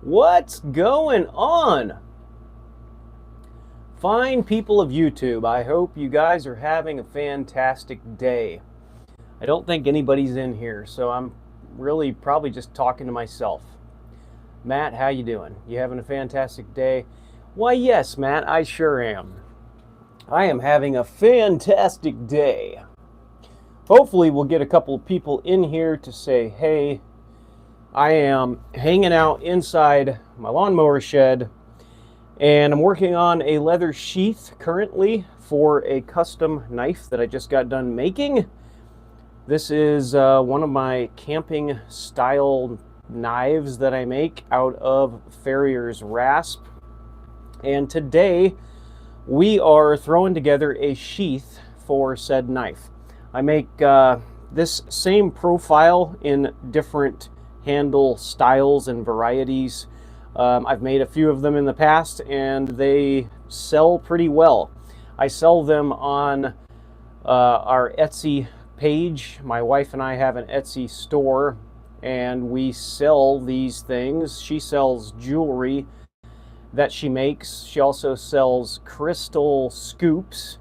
What's going on? Fine people of YouTube, I hope you guys are having a fantastic day. I don't think anybody's in here, so I'm really probably just talking to myself. Matt, how you doing? You having a fantastic day? Why, yes, Matt, I sure am. I am having a fantastic day. Hopefully we'll get a couple of people in here to say, hey, I am hanging out inside my lawnmower shed, and I'm working on a leather sheath currently for a custom knife that I just got done making. This is one of my camping style knives that I make out of Farrier's rasp. And today we are throwing together a sheath for said knife. I make this same profile in different handle styles and varieties. I've made a few of them in the past and they sell pretty well. I sell them on our Etsy page. My wife and I have an Etsy store and we sell these things. She sells jewelry that she makes. She also sells crystal scoops.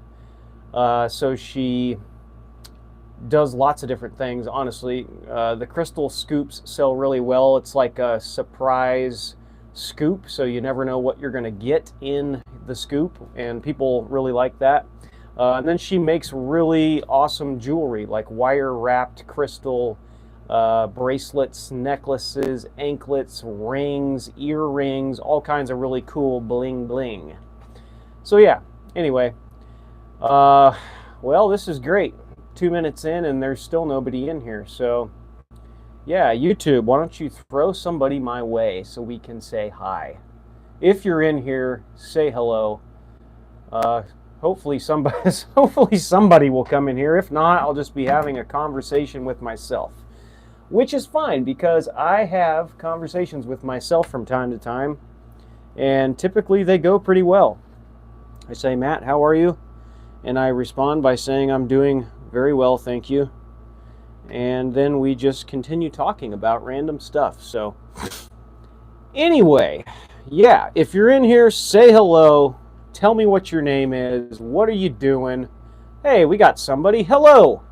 So she does lots of different things, honestly. The crystal scoops sell really well. It's like a surprise scoop, so you never know what you're going to get in the scoop, and people really like that. And then she makes really awesome jewelry, like wire-wrapped crystal bracelets, necklaces, anklets, rings, earrings, all kinds of really cool bling-bling. So yeah, anyway, well, this is great. 2 minutes in and there's still nobody in here, so yeah, YouTube, why don't you throw somebody my way so we can say hi. If you're in here, say hello. Hopefully somebody will come in here. If not, I'll just be having a conversation with myself, which is fine because I have conversations with myself from time to time, and typically they go pretty well. I say, Matt, how are you? And I respond by saying I'm doing very well, thank you. And then we just continue talking about random stuff. So anyway, yeah, if you're in here, say hello. Tell me what your name is. What are you doing? Hey, we got somebody. Hello.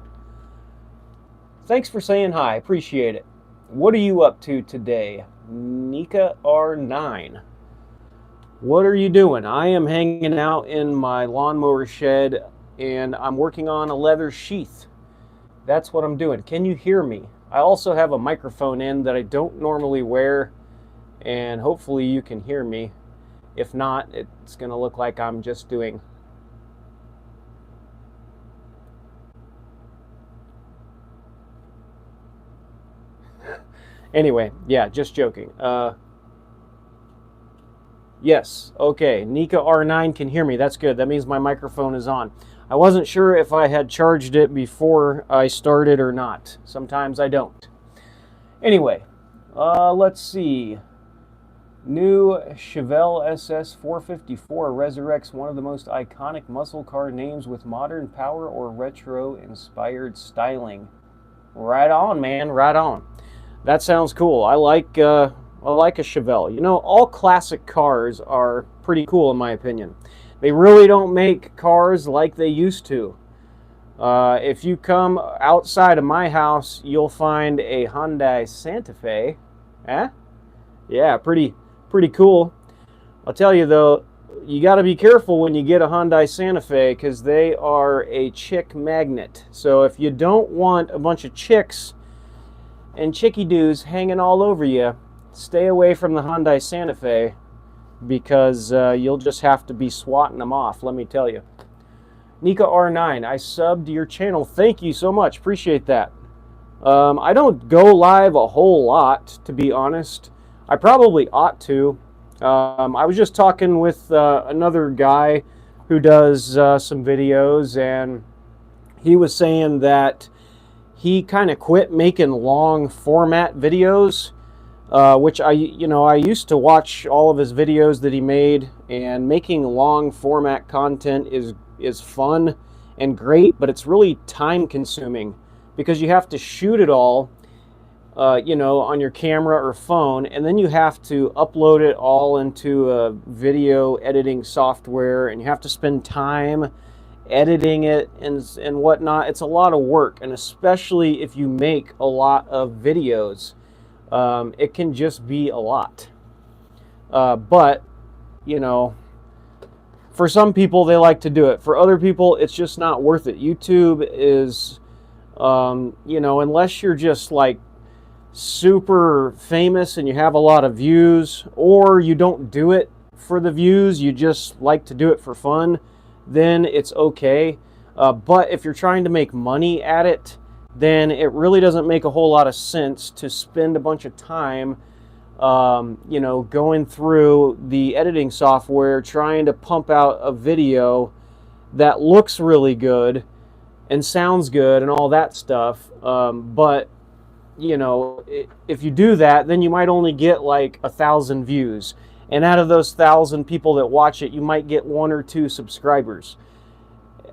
Thanks for saying hi. Appreciate it. What are you up to today? Nika R9. What are you doing? I am hanging out in my lawnmower shed and I'm working on a leather sheath. That's what I'm doing. Can you hear me? I also have a microphone in that I don't normally wear, and hopefully you can hear me. If not, it's going to look like I'm just doing. Anyway, yeah, just joking. Yes, okay, Nika R9 can hear me. That's good. That means my microphone is on. I wasn't sure if I had charged it before I started or not. Sometimes I don't. Anyway, let's see. New Chevelle SS 454 resurrects one of the most iconic muscle car names with modern power or retro-inspired styling. Right on, man, right on. That sounds cool. I like a Chevelle. You know, all classic cars are pretty cool in my opinion. They really don't make cars like they used to. If you come outside of my house, you'll find a Hyundai Santa Fe. Eh? Yeah, pretty cool. I'll tell you though, you got to be careful when you get a Hyundai Santa Fe because they are a chick magnet. So if you don't want a bunch of chicks and chickie-doos hanging all over you, stay away from the Hyundai Santa Fe, because you'll just have to be swatting them off, let me tell you. Nika R9, I subbed your channel. Thank you so much. Appreciate that. I don't go live a whole lot, to be honest. I probably ought to. I was just talking with another guy who does some videos, and he was saying that he kind of quit making long format videos. Which I used to watch all of his videos that he made, and making long format content is fun and great, but it's really time consuming because you have to shoot it all you know, on your camera or phone, and then you have to upload it all into a video editing software, and you have to spend time editing it and whatnot. It's a lot of work, and especially if you make a lot of videos, it can just be a lot. But, you know, for some people, they like to do it. For other people, it's just not worth it. YouTube is, you know, unless you're just like super famous and you have a lot of views, or you don't do it for the views, you just like to do it for fun, then it's okay. But if you're trying to make money at it, then it really doesn't make a whole lot of sense to spend a bunch of time, you know, going through the editing software trying to pump out a video that looks really good and sounds good and all that stuff. But you know, if you do that, then you might only get like 1,000 views, and out of those 1,000 people that watch it, you might get 1 or 2 subscribers.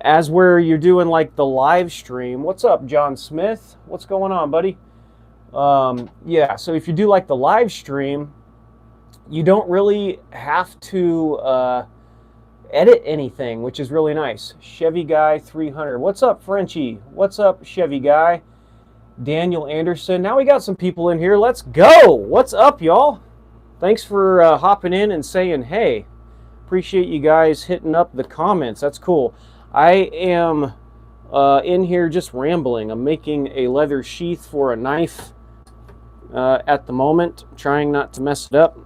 As where you're doing like the live stream. What's up, John Smith? What's going on, buddy? Yeah, so if you do like the live stream, you don't really have to edit anything, which is really nice. Chevy Guy 300. What's up, Frenchie? What's up, Chevy Guy? Daniel Anderson. Now we got some people in here. Let's go. What's up, y'all? Thanks for hopping in and saying hey. Appreciate you guys hitting up the comments. That's cool. I am in here just rambling. I'm making a leather sheath for a knife at the moment, trying not to mess it up.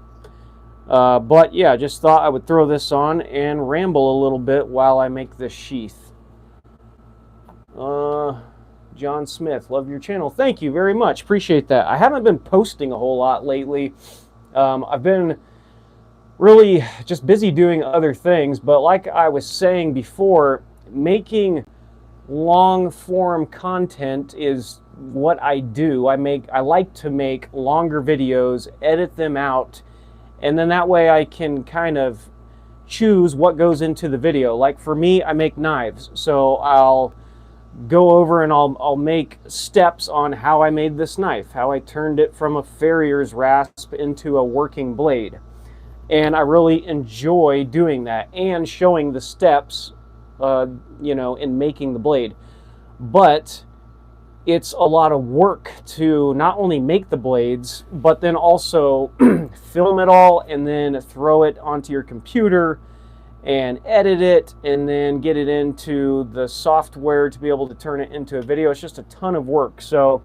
But yeah, just thought I would throw this on and ramble a little bit while I make this sheath. John Smith, love your channel. Thank you very much. Appreciate that. I haven't been posting a whole lot lately. I've been really just busy doing other things, but like I was saying before, making long form content is what I do. I like to make longer videos, edit them out, and then that way I can kind of choose what goes into the video. Like for me, I make knives, so I'll go over and I'll make steps on how I made this knife, how I turned it from a farrier's rasp into a working blade. And I really enjoy doing that and showing the steps, you know, in making the blade. But it's a lot of work to not only make the blades, but then also film it all and then throw it onto your computer and edit it and then get it into the software to be able to turn it into a video. It's just a ton of work. So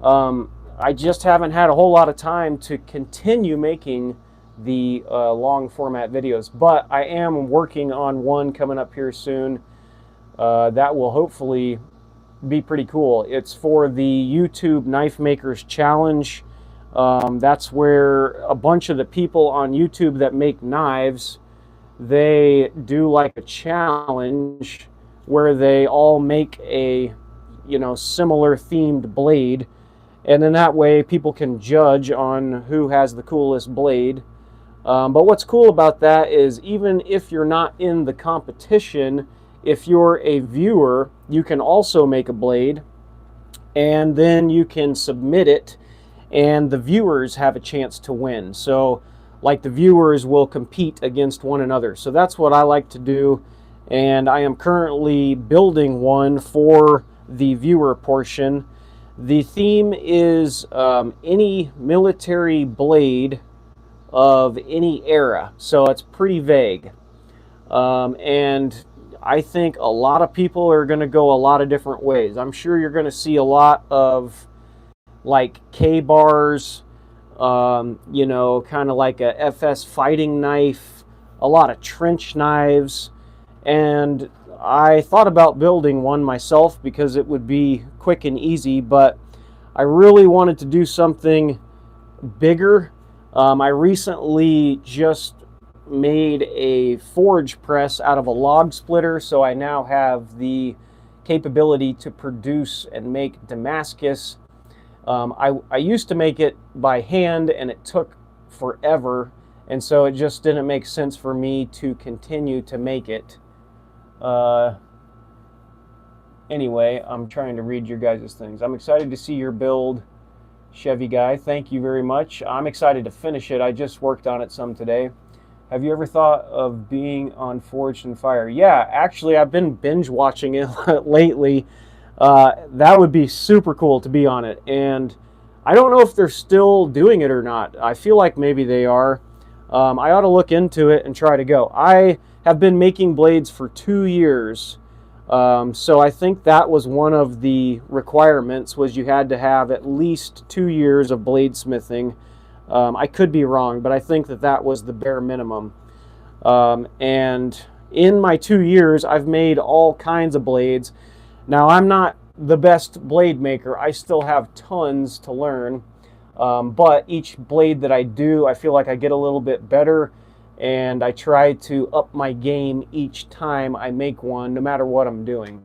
I just haven't had a whole lot of time to continue making the long format videos, but I am working on one coming up here soon that will hopefully be pretty cool. It's for the YouTube Knife Makers Challenge. That's where a bunch of the people on YouTube that make knives, they do like a challenge where they all make a, you know, similar themed blade, and then that way people can judge on who has the coolest blade. But what's cool about that is even if you're not in the competition, if you're a viewer, you can also make a blade, and then you can submit it, and the viewers have a chance to win. So like the viewers will compete against one another. So that's what I like to do, and I am currently building one for the viewer portion. The theme is any military blade of any era, so it's pretty vague. And I think a lot of people are going to go a lot of different ways. I'm sure you're going to see a lot of like K-bars, you know, kind of like a FS fighting knife, a lot of trench knives, and I thought about building one myself because it would be quick and easy, but I really wanted to do something bigger. I recently just made a forge press out of a log splitter, so I now have the capability to produce and make Damascus. I used to make it by hand, and it took forever, and so it just didn't make sense for me to continue to make it. Anyway, I'm trying to read your guys' things. I'm excited to see your build. Chevy guy, thank you very much. I'm excited to finish it. I just worked on it some today. Have you ever thought of being on Forged in Fire? Yeah, actually, I've been binge watching it lately. That would be super cool to be on it. And I don't know if they're still doing it or not. I feel like maybe they are. I ought to look into it and try to go. I have been making blades for 2 years. So I think that was one of the requirements, was you had to have at least 2 years of bladesmithing. I could be wrong, but I think that that was the bare minimum. And in my 2 years, I've made all kinds of blades. Now, I'm not the best blade maker. I still have tons to learn. But each blade that I do, I feel like I get a little bit better, and I try to up my game each time I make one, no matter what I'm doing.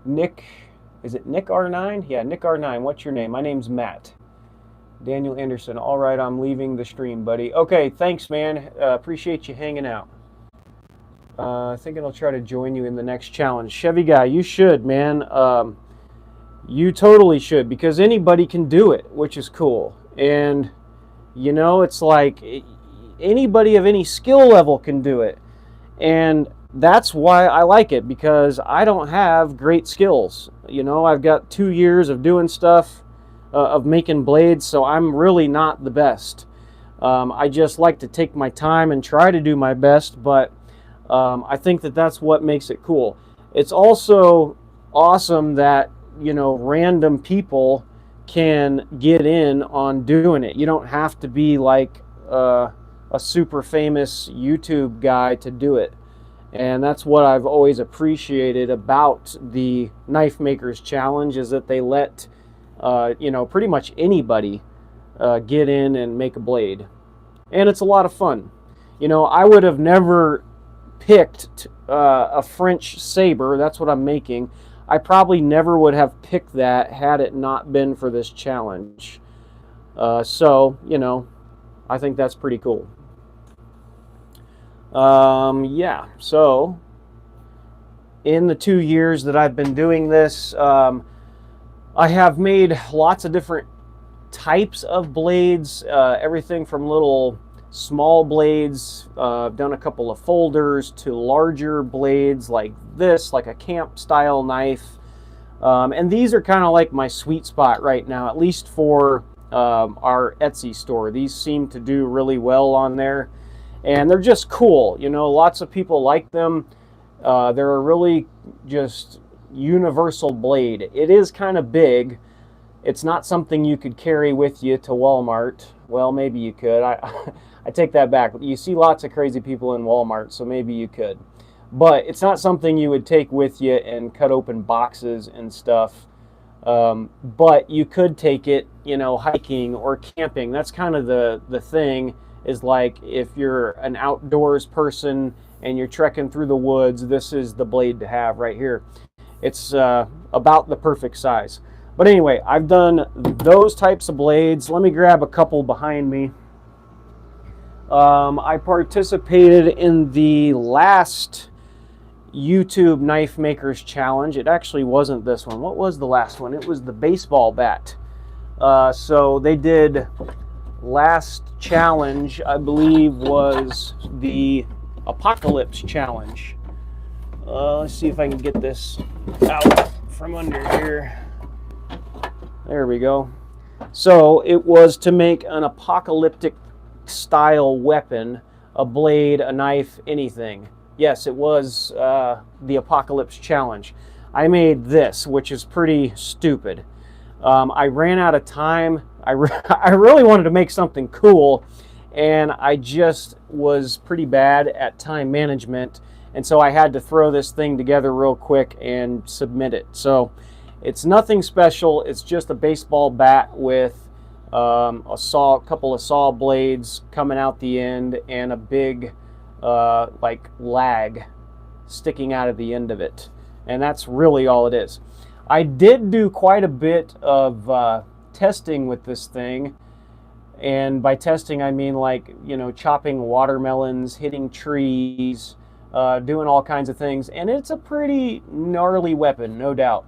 Nick, is it Nick R9? Yeah, Nick R9. What's your name? My name's Matt. Daniel Anderson. All right, I'm leaving the stream, buddy. Okay, thanks, man. Appreciate you hanging out. Thinking I'll try to join you in the next challenge. Chevy guy, you should, man. You totally should, because anybody can do it, which is cool. And, you know, it's like anybody of any skill level can do it. And that's why I like it, because I don't have great skills. You know, I've got 2 years of doing stuff, of making blades, so I'm really not the best. I just like to take my time and try to do my best, but I think that that's what makes it cool. It's also awesome that, you know, random people can get in on doing it. You don't have to be like a super famous YouTube guy to do it. And that's what I've always appreciated about the Knife Makers Challenge, is that they let, you know, pretty much anybody get in and make a blade. And it's a lot of fun. You know, I would have never picked a French Saber. That's what I'm making. I probably never would have picked that had it not been for this challenge. So, you know, I think that's pretty cool. Yeah, so in the 2 years that I've been doing this, I have made lots of different types of blades, everything from little small blades, done a couple of folders, to larger blades like this, like a camp style knife. And these are kind of like my sweet spot right now, at least for our Etsy store. These seem to do really well on there, and they're just cool. You know, lots of people like them. They're a really just universal blade. It is kind of big. It's not something you could carry with you to Walmart. Well, maybe you could. I take that back. You see lots of crazy people in Walmart, so maybe you could. But it's not something you would take with you and cut open boxes and stuff. But you could take it, you know, hiking or camping. That's kind of the thing, is like if you're an outdoors person and you're trekking through the woods, this is the blade to have right here. It's about the perfect size. But anyway, I've done those types of blades. Let me grab a couple behind me. I participated in the last YouTube Knife Makers Challenge. It actually wasn't this one. What was the last one? It was the baseball bat. So they did, last challenge, I believe, was the Apocalypse Challenge. Let's see if I can get this out from under here. There we go. So it was to make an apocalyptic style weapon, a blade, a knife, anything. Yes, it was the Apocalypse Challenge. I made this, which is pretty stupid. I ran out of time. I really wanted to make something cool, and I just was pretty bad at time management, and so I had to throw this thing together real quick and submit it. So it's nothing special. It's just a baseball bat with a couple of saw blades coming out the end, and a big like lag sticking out of the end of it. And that's really all it is. I did do quite a bit of testing with this thing, and by testing I mean, like, you know, chopping watermelons, hitting trees, doing all kinds of things, and it's a pretty gnarly weapon, no doubt.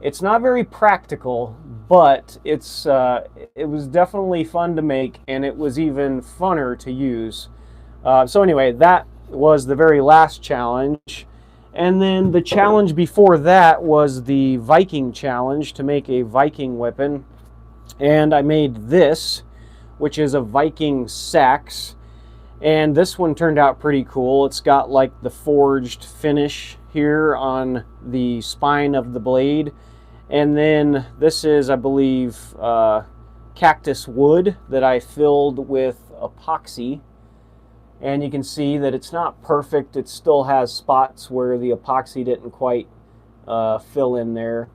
It's not very practical, but it was definitely fun to make, and it was even funner to use. So anyway, that was the very last challenge. And then the challenge before that was the Viking challenge, to make a Viking weapon. And I made this, which is a Viking sax. And this one turned out pretty cool. It's got like the forged finish here on the spine of the blade. And then this is, I believe, cactus wood that I filled with epoxy. And you can see that it's not perfect. It still has spots where the epoxy didn't quite fill in there.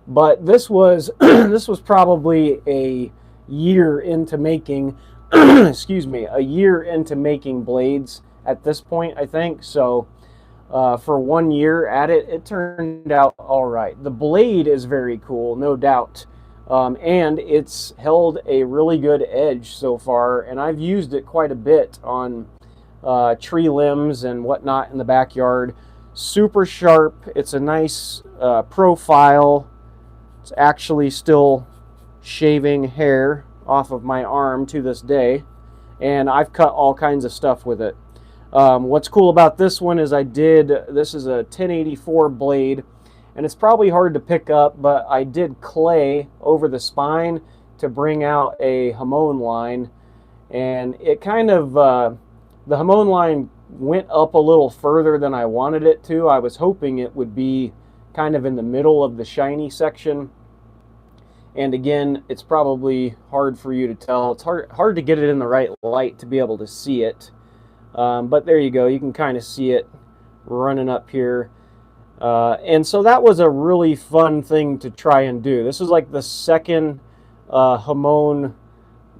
But this was this was probably a year into making excuse me, a year into making blades at this point, I think. So for 1 year at it, it turned out all right. The blade is very cool, no doubt. And it's held a really good edge so far, and I've used it quite a bit on tree limbs and whatnot in the backyard. Super sharp. It's a nice profile. It's actually still shaving hair off of my arm to this day, and I've cut all kinds of stuff with it. What's cool about this one is this is a 1084 blade, and it's probably hard to pick up, but I did clay over the spine to bring out a Hamon line, and it kind of, the Hamon line went up a little further than I wanted it to. I was hoping it would be kind of in the middle of the shiny section. And again, it's probably hard for you to tell. It's hard to get it in the right light to be able to see it. But there you go. You can kind of see it running up here. And so that was a really fun thing to try and do. This was like the second Hamon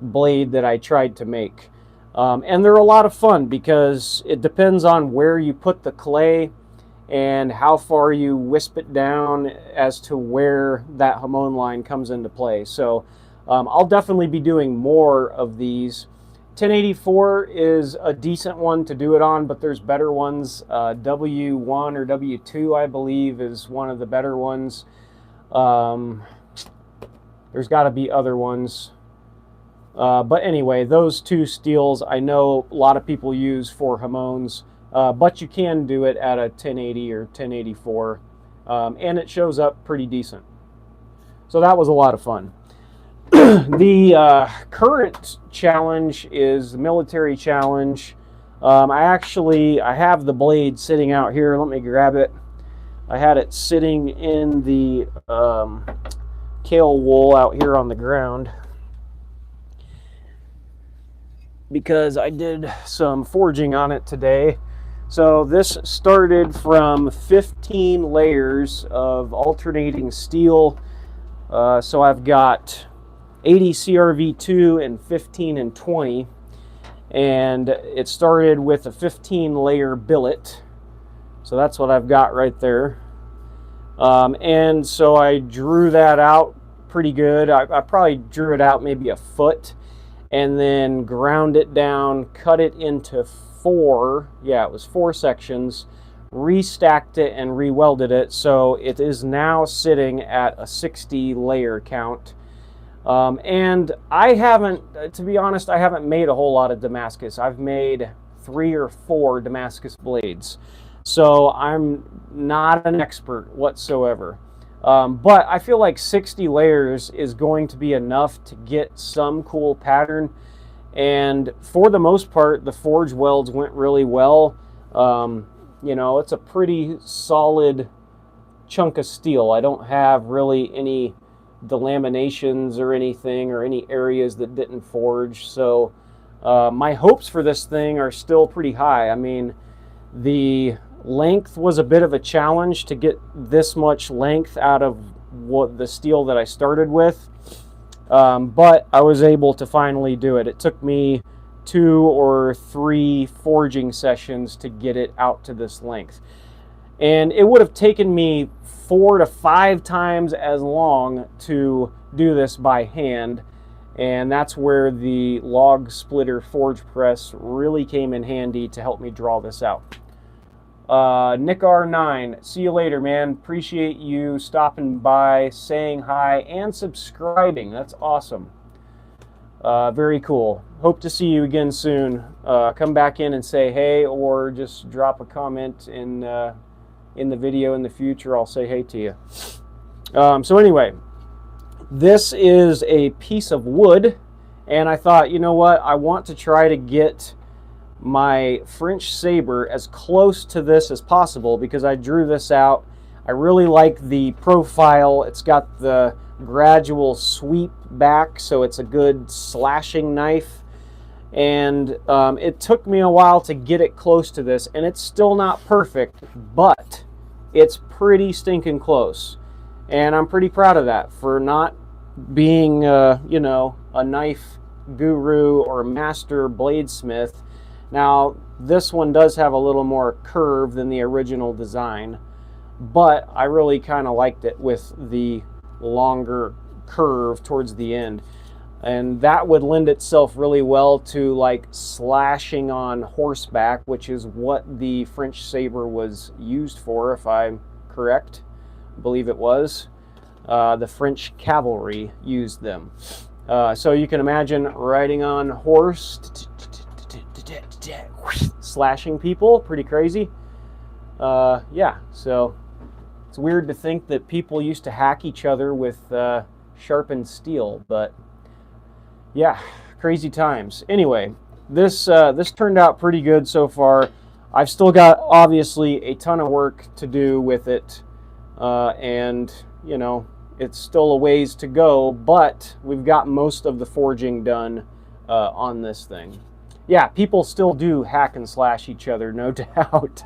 blade that I tried to make. And they're a lot of fun because it depends on where you put the clay and how far you wisp it down as to where that Hamon line comes into play. So I'll definitely be doing more of these. 1084 is a decent one to do it on, but there's better ones. W1 or W2, I believe, is one of the better ones. There's got to be other ones. But anyway, those two steels I know a lot of people use for Hamons. But you can do it at a 1080 or 1084, and it shows up pretty decent. So that was a lot of fun. The current challenge is the military challenge. I have the blade sitting out here. Let me grab it. I had it sitting in the kale wool out here on the ground, because I did some forging on it today. So this started from 15 layers of alternating steel. So I've got 80 CRV2 and 15 and 20. And it started with a 15 layer billet. So that's what I've got right there. And so I drew that out pretty good. I probably drew it out maybe a foot, and then ground it down, cut it into four sections, restacked it and re-welded it, so it is now sitting at a 60 layer count. And I haven't, to be honest, I haven't made a whole lot of Damascus. I've made 3 or 4 Damascus blades, so I'm not an expert whatsoever. But I feel like 60 layers is going to be enough to get some cool pattern. And for the most part, the forge welds went really well. You know, it's a pretty solid chunk of steel. I don't have really any delaminations or anything, or any areas that didn't forge. So my hopes for this thing are still pretty high. I mean, the length was a bit of a challenge to get this much length out of what the steel that I started with. But I was able to finally do it. It took me 2 or 3 forging sessions to get it out to this length. And it would have taken me 4 to 5 times as long to do this by hand. And that's where the log splitter forge press really came in handy to help me draw this out. Nick R9, see you later, man. Appreciate you stopping by, saying hi, and subscribing. That's awesome. Very cool. Hope to see you again soon. Come back in and say hey, or just drop a comment in the video in the future. I'll say hey to you. So anyway, this is a piece of wood, and I thought, you know what? I want to try to get my French Saber as close to this as possible because I drew this out. I really like the profile. It's got the gradual sweep back, so it's a good slashing knife. And it took me a while to get it close to this, and it's still not perfect, but it's pretty stinking close. And I'm pretty proud of that for not being, you know, a knife guru or master bladesmith. Now, this one does have a little more curve than the original design, but I really kind of liked it with the longer curve towards the end. And that would lend itself really well to like slashing on horseback, which is what the French Saber was used for, if I'm correct. I believe it was. The French cavalry used them. So you can imagine riding on horse, slashing people, pretty crazy. Yeah, so it's weird to think that people used to hack each other with sharpened steel, but yeah, crazy times. Anyway, this turned out pretty good so far. I've still got obviously a ton of work to do with it, and you know, it's still a ways to go, but we've got most of the forging done on this thing. Yeah, people still do hack and slash each other, no doubt.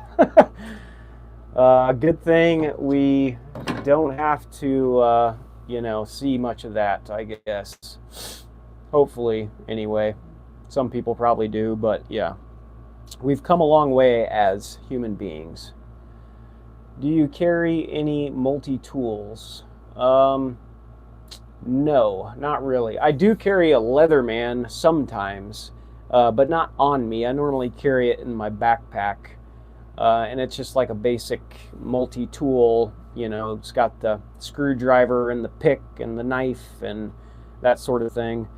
Good thing we don't have to, you know, see much of that, I guess. Hopefully, anyway. Some people probably do, but yeah. We've come a long way as human beings. Do you carry any multi-tools? No, not really. I do carry a Leatherman sometimes. But not on me. I normally carry it in my backpack, and it's just like a basic multi-tool. You know, it's got the screwdriver and the pick and the knife and that sort of thing.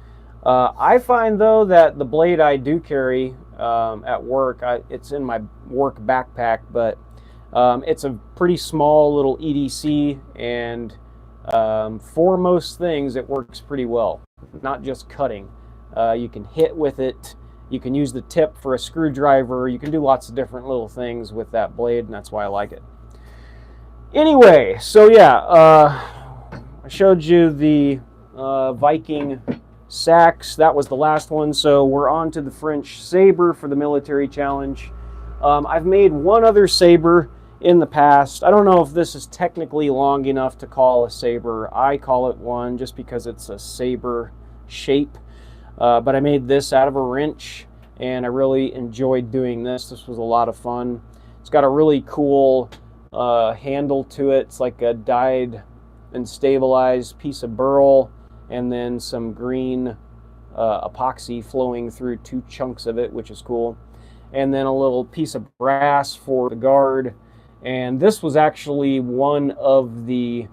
I find though that the blade I do carry at work, it's in my work backpack, but it's a pretty small little EDC, and for most things it works pretty well. Not just cutting. You can hit with it. You can use the tip for a screwdriver. You can do lots of different little things with that blade, and that's why I like it. Anyway, so yeah, I showed you the Viking sacks. That was the last one, so we're on to the French Saber for the military challenge. I've made one other Saber in the past. I don't know if this is technically long enough to call a Saber. I call it one just because it's a Saber shape. But I made this out of a wrench, and I really enjoyed doing this. This was a lot of fun. It's got a really cool handle to it. It's like a dyed and stabilized piece of burl, and then some green epoxy flowing through two chunks of it, which is cool. And then a little piece of brass for the guard. And this was actually one of the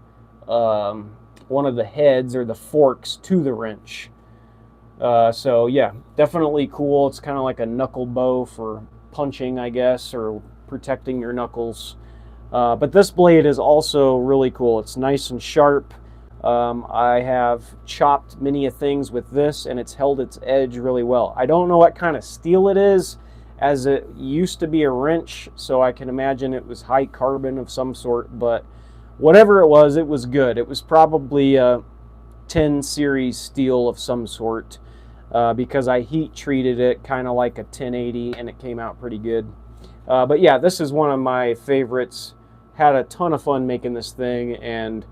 heads or the forks to the wrench. So yeah, definitely cool. It's kind of like a knuckle bow for punching, I guess, or protecting your knuckles. But this blade is also really cool. It's nice and sharp. I have chopped many things with this, and it's held its edge really well. I don't know what kind of steel it is, as it used to be a wrench, so I can imagine it was high carbon of some sort, but whatever it was good. It was probably a 10 series steel of some sort, because I heat treated it kind of like a 1080, and it came out pretty good. But yeah, this is one of my favorites. Had a ton of fun making this thing, and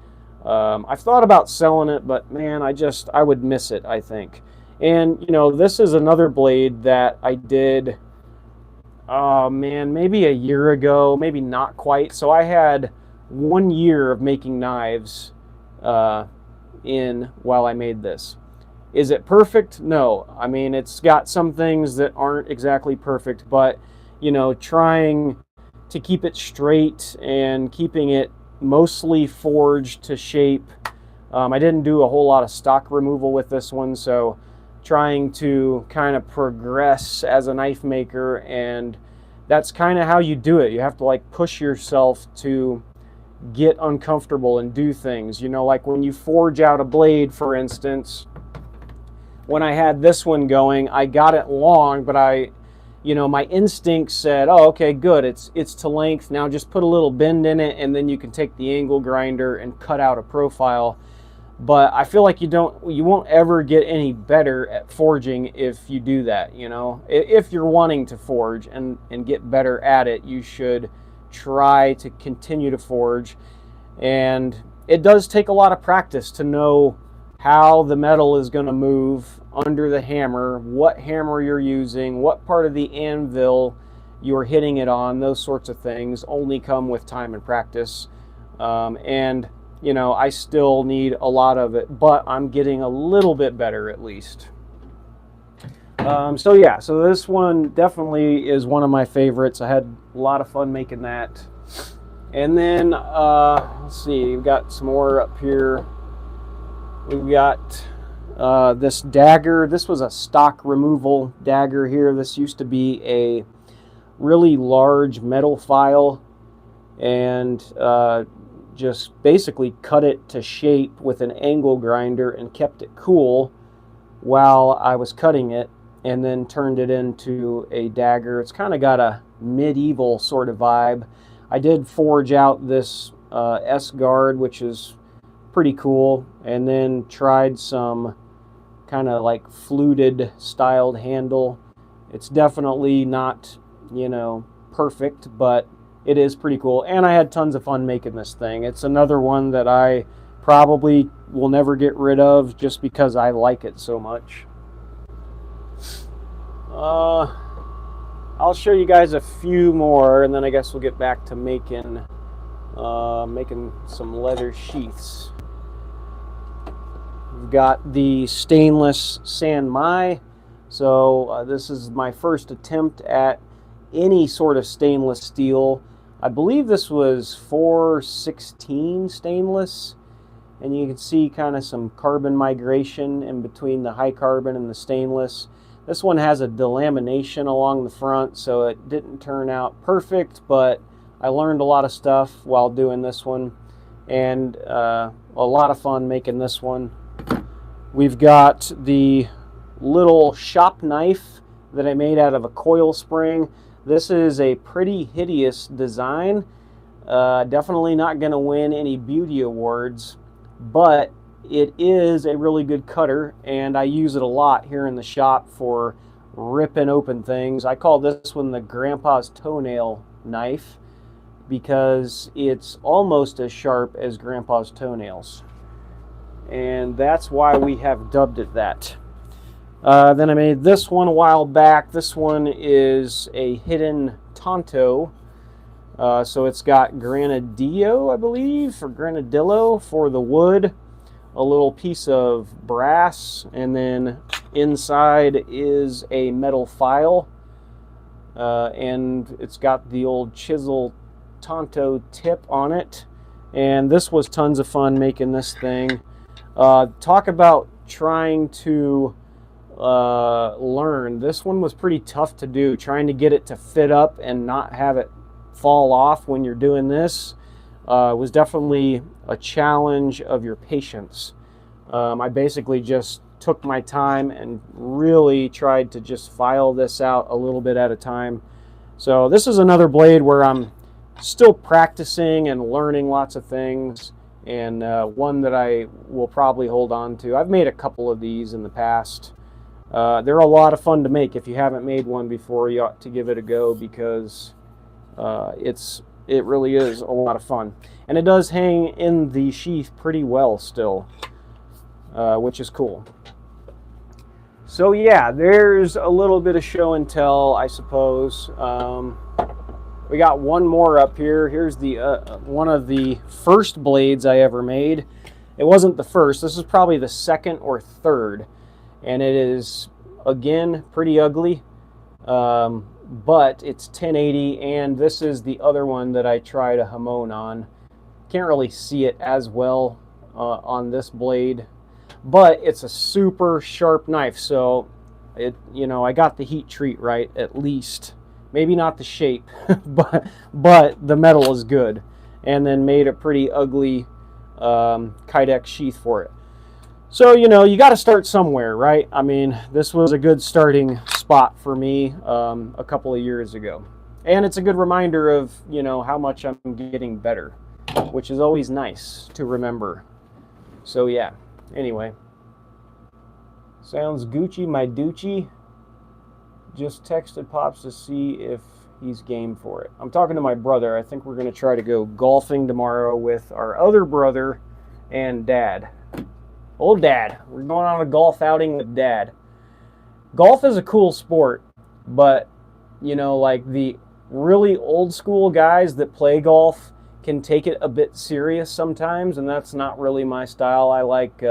I've thought about selling it, but man, I would miss it, I think. And you know, this is another blade that I did, oh man, maybe a year ago, maybe not quite. So I had 1 year of making knives in while I made this. Is it perfect? No. I mean, it's got some things that aren't exactly perfect, but you know, trying to keep it straight and keeping it mostly forged to shape. I didn't do a whole lot of stock removal with this one, so trying to kind of progress as a knife maker, and that's kind of how you do it. You have to like push yourself to get uncomfortable and do things. You know, like when you forge out a blade, for instance, when I had this one going, I got it long, but my instinct said, oh, okay, good, it's to length. Now just put a little bend in it, and then you can take the angle grinder and cut out a profile. But I feel like you won't ever get any better at forging if you do that. You know, if you're wanting to forge and get better at it, you should try to continue to forge. And it does take a lot of practice to know how the metal is going to move under the hammer, what hammer you're using, what part of the anvil you're hitting it on. Those sorts of things only come with time and practice. And you know, I still need a lot of it, but I'm getting a little bit better at least. So yeah, so this one definitely is one of my favorites. I had a lot of fun making that. And then, let's see, we've got some more up here. We've got this dagger. This was a stock removal dagger here. This used to be a really large metal file, and just basically cut it to shape with an angle grinder and kept it cool while I was cutting it, and then turned it into a dagger. It's kind of got a medieval sort of vibe. I did forge out this S-guard, which is pretty cool, and then tried some kind of like fluted styled handle. It's definitely not, you know, perfect, but it is pretty cool, and I had tons of fun making this thing. It's another one that I probably will never get rid of just because I like it so much. I'll show you guys a few more, and then I guess we'll get back to making some leather sheaths. We've got the stainless San Mai. So this is my first attempt at any sort of stainless steel. I believe this was 416 stainless, and you can see kind of some carbon migration in between the high carbon and the stainless. This one has a delamination along the front, so it didn't turn out perfect, but I learned a lot of stuff while doing this one, and a lot of fun making this one. We've got the little shop knife that I made out of a coil spring. This is a pretty hideous design. Definitely not going to win any beauty awards, but it is a really good cutter, and I use it a lot here in the shop for ripping open things. I call this one the Grandpa's toenail knife because it's almost as sharp as Grandpa's toenails, and that's why we have dubbed it that. Then I made this one a while back. This one is a hidden Tonto. So it's got granadillo, I believe, or granadillo for the wood, a little piece of brass, and then inside is a metal file. And it's got the old chisel Tonto tip on it. And this was tons of fun making this thing. Talk about trying to learn. This one was pretty tough to do, trying to get it to fit up and not have it fall off when you're doing this. Was definitely a challenge of your patience. I basically just took my time and really tried to just file this out a little bit at a time. So this is another blade where I'm still practicing and learning lots of things, and one that I will probably hold on to. I've made a couple of these in the past. They're a lot of fun to make. If you haven't made one before, you ought to give it a go, because it really is a lot of fun. And it does hang in the sheath pretty well still, which is cool. So yeah, there's a little bit of show and tell, I suppose. We got one more up here. Here's the one of the first blades I ever made. It wasn't the first. This is probably the second or third. And it is, again, pretty ugly. but it's 1080, and this is the other one that I try to hamon on. Can't really see it as well on this blade, but it's a super sharp knife, so it, you know, I got the heat treat right at least. Maybe not the shape, but the metal is good, and then made a pretty ugly Kydex sheath for it. So, you know, you got to start somewhere, right? I mean, this was a good starting spot for me a couple of years ago. And it's a good reminder of, you know, how much I'm getting better, which is always nice to remember. So, yeah. Anyway. Sounds Gucci, my Ducci. Just texted Pops to see if he's game for it. I'm talking to my brother. I think we're going to try to go golfing tomorrow with our other brother and Dad. Old Dad. We're going on a golf outing with Dad. Golf is a cool sport, but, you know, like the really old school guys that play golf can take it a bit serious sometimes, and that's not really my style. I like,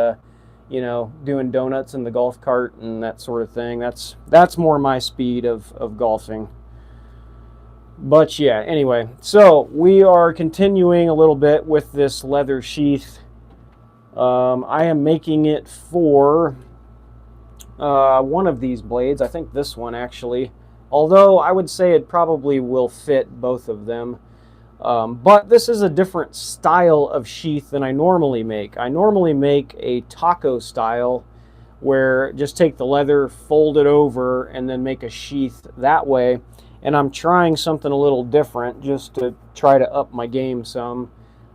you know, doing donuts in the golf cart and that sort of thing. That's more my speed of golfing. But yeah, anyway, so we are continuing a little bit with this leather sheath. I am making it for one of these blades. I think this one, actually. Although I would say it probably will fit both of them. But this is a different style of sheath than I normally make. I normally make a taco style, where just take the leather, fold it over, and then make a sheath that way. And I'm trying something a little different just to try to up my game some.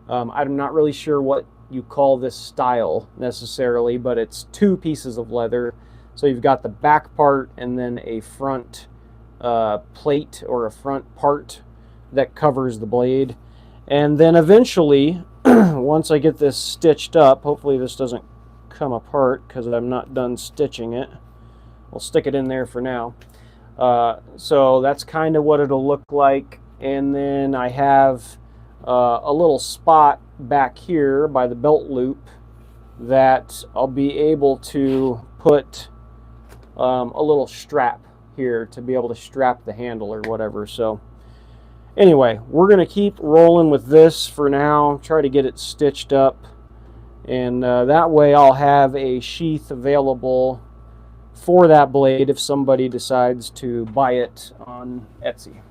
I'm not really sure what you call this style necessarily, but it's two pieces of leather. So you've got the back part and then a front plate or a front part that covers the blade. And then eventually, once I get this stitched up, hopefully this doesn't come apart because I'm not done stitching it. I'll stick it in there for now. So that's kind of what it'll look like. And then I have a little spot back here by the belt loop that I'll be able to put a little strap here to be able to strap the handle or whatever. So anyway, we're going to keep rolling with this for now, try to get it stitched up, and that way I'll have a sheath available for that blade if somebody decides to buy it on Etsy.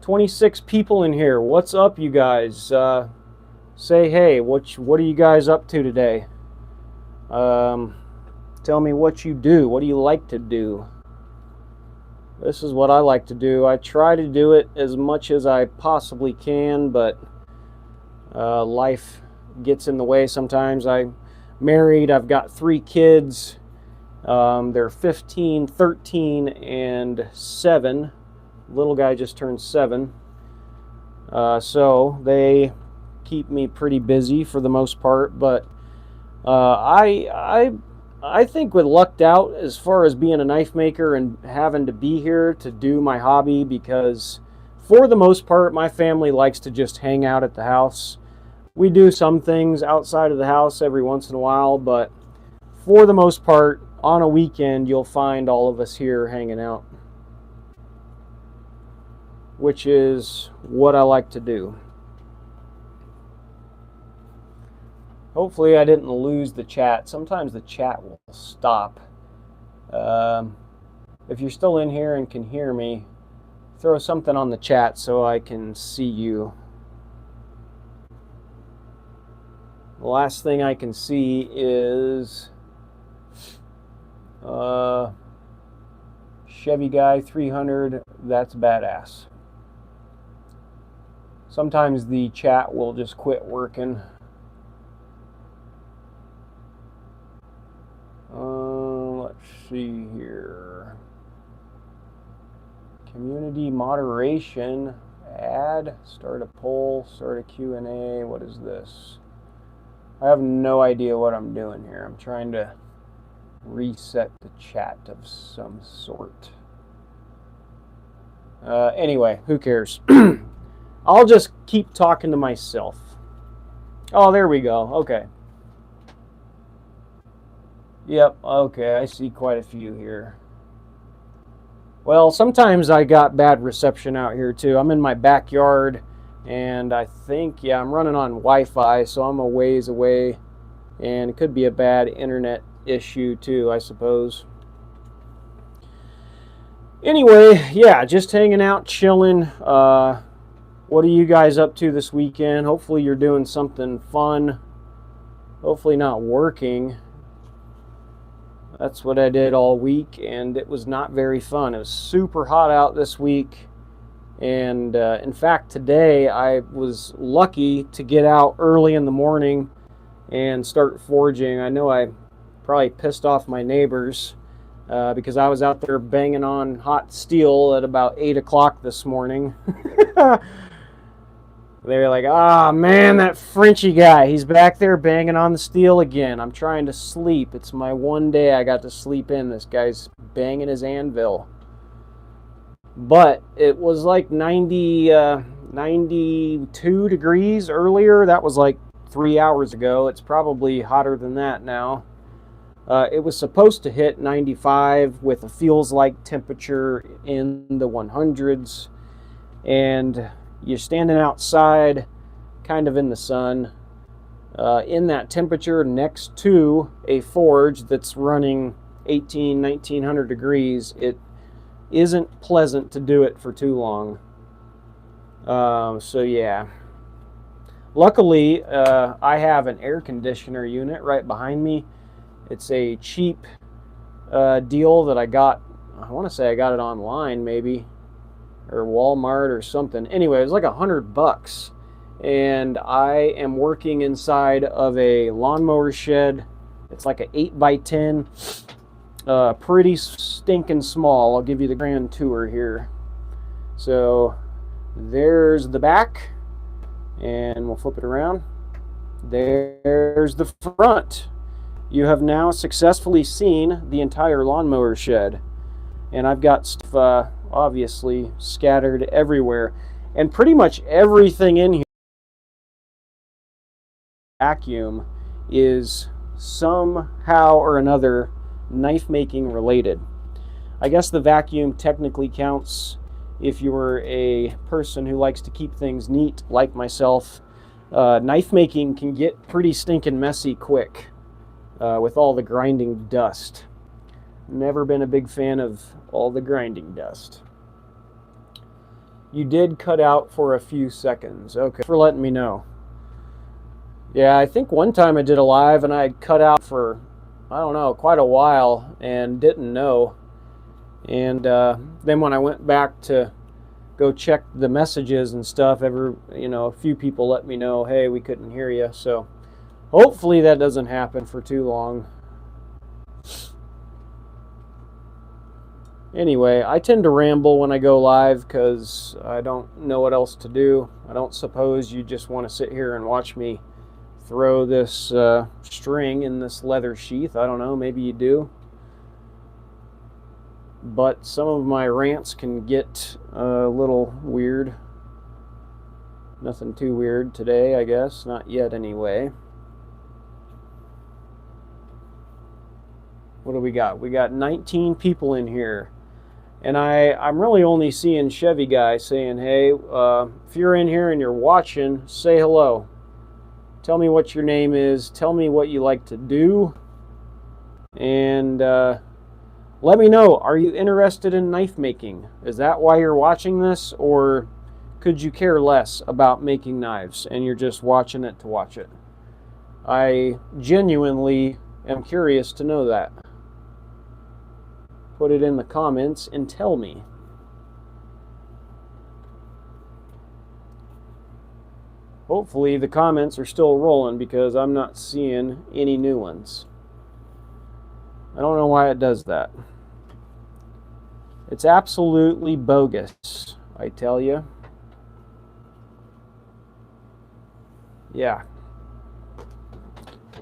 26 people in here. What's up, you guys? Say hey. What are you guys up to today? Tell me what you do. What do you like to do? This is what I like to do. I try to do it as much as I possibly can, but life gets in the way sometimes. I'm married. I've got 3 kids. They're 15, 13, and 7. Little guy just turned 7. So they keep me pretty busy for the most part, but I think we lucked out as far as being a knife maker and having to be here to do my hobby, because for the most part my family likes to just hang out at the house. We do some things outside of the house every once in a while, but for the most part on a weekend you'll find all of us here hanging out, which is what I like to do. Hopefully I didn't lose the chat. Sometimes the chat will stop. If you're still in here and can hear me, throw something on the chat so I can see you. The last thing I can see is Chevy Guy 300. That's badass. Sometimes the chat will just quit working. Let's see here. Community moderation. Add. Start a poll. Start a Q&A. What is this? I have no idea what I'm doing here. I'm trying to reset the chat of some sort. Anyway, who cares? I'll just keep talking to myself. Oh, there we go. Okay. Yep, okay, I see quite a few here. Well, sometimes I got bad reception out here too. I'm in my backyard, and I think, yeah, I'm running on Wi-Fi, so I'm a ways away, and it could be a bad internet issue too, I suppose. Anyway, yeah, just hanging out, chilling. What are you guys up to this weekend? Hopefully you're doing something fun. Hopefully not working. That's what I did all week, and it was not very fun. It was super hot out this week, and in fact, today I was lucky to get out early in the morning and start forging. I know I probably pissed off my neighbors because I was out there banging on hot steel at about 8 o'clock this morning. They were like, "Ah, man, that Frenchy guy, he's back there banging on the steel again. I'm trying to sleep. It's my one day I got to sleep in. This guy's banging his anvil." But it was like 92 degrees earlier. That was like 3 hours ago. It's probably hotter than that now. It was supposed to hit 95 with a feels like temperature in the 100s. And you're standing outside, kind of in the sun, in that temperature next to a forge that's running 1900 degrees. It isn't pleasant to do it for too long. So yeah. Luckily, I have an air conditioner unit right behind me. It's a cheap deal that I got. I want to say I got it online, maybe, or Walmart or something. Anyway, it was like $100, and I am working inside of a lawnmower shed. It's like an 8x10, pretty stinking small. I'll give you the grand tour here. So there's the back, and we'll flip it around. There's the front. You have now successfully seen the entire lawnmower shed, and I've got stuff obviously scattered everywhere, and pretty much everything in here vacuum is somehow or another knife making related. I guess the vacuum technically counts if you're a person who likes to keep things neat like myself. Knife making can get pretty stinking messy quick with all the grinding dust. Never been a big fan of all the grinding dust. You did cut out for a few seconds. Okay, for letting me know. Yeah, I think one time I did a live and I had cut out for, I don't know, quite a while and didn't know. And then when I went back to go check the messages and stuff, a few people let me know, hey, we couldn't hear you. So hopefully that doesn't happen for too long. Anyway, I tend to ramble when I go live because I don't know what else to do. I don't suppose you just want to sit here and watch me throw this string in this leather sheath. I don't know, maybe you do. But some of my rants can get a little weird. Nothing too weird today, I guess. Not yet, anyway. What do we got? We got 19 people in here. And I'm really only seeing Chevy Guy saying, hey, if you're in here and you're watching, say hello. Tell me what your name is. Tell me what you like to do. And let me know, are you interested in knife making? Is that why you're watching this? Or could you care less about making knives and you're just watching it to watch it? I genuinely am curious to know that. Put it in the comments and tell me. Hopefully the comments are still rolling because I'm not seeing any new ones. I don't know why it does that. It's absolutely bogus, I tell you. Yeah.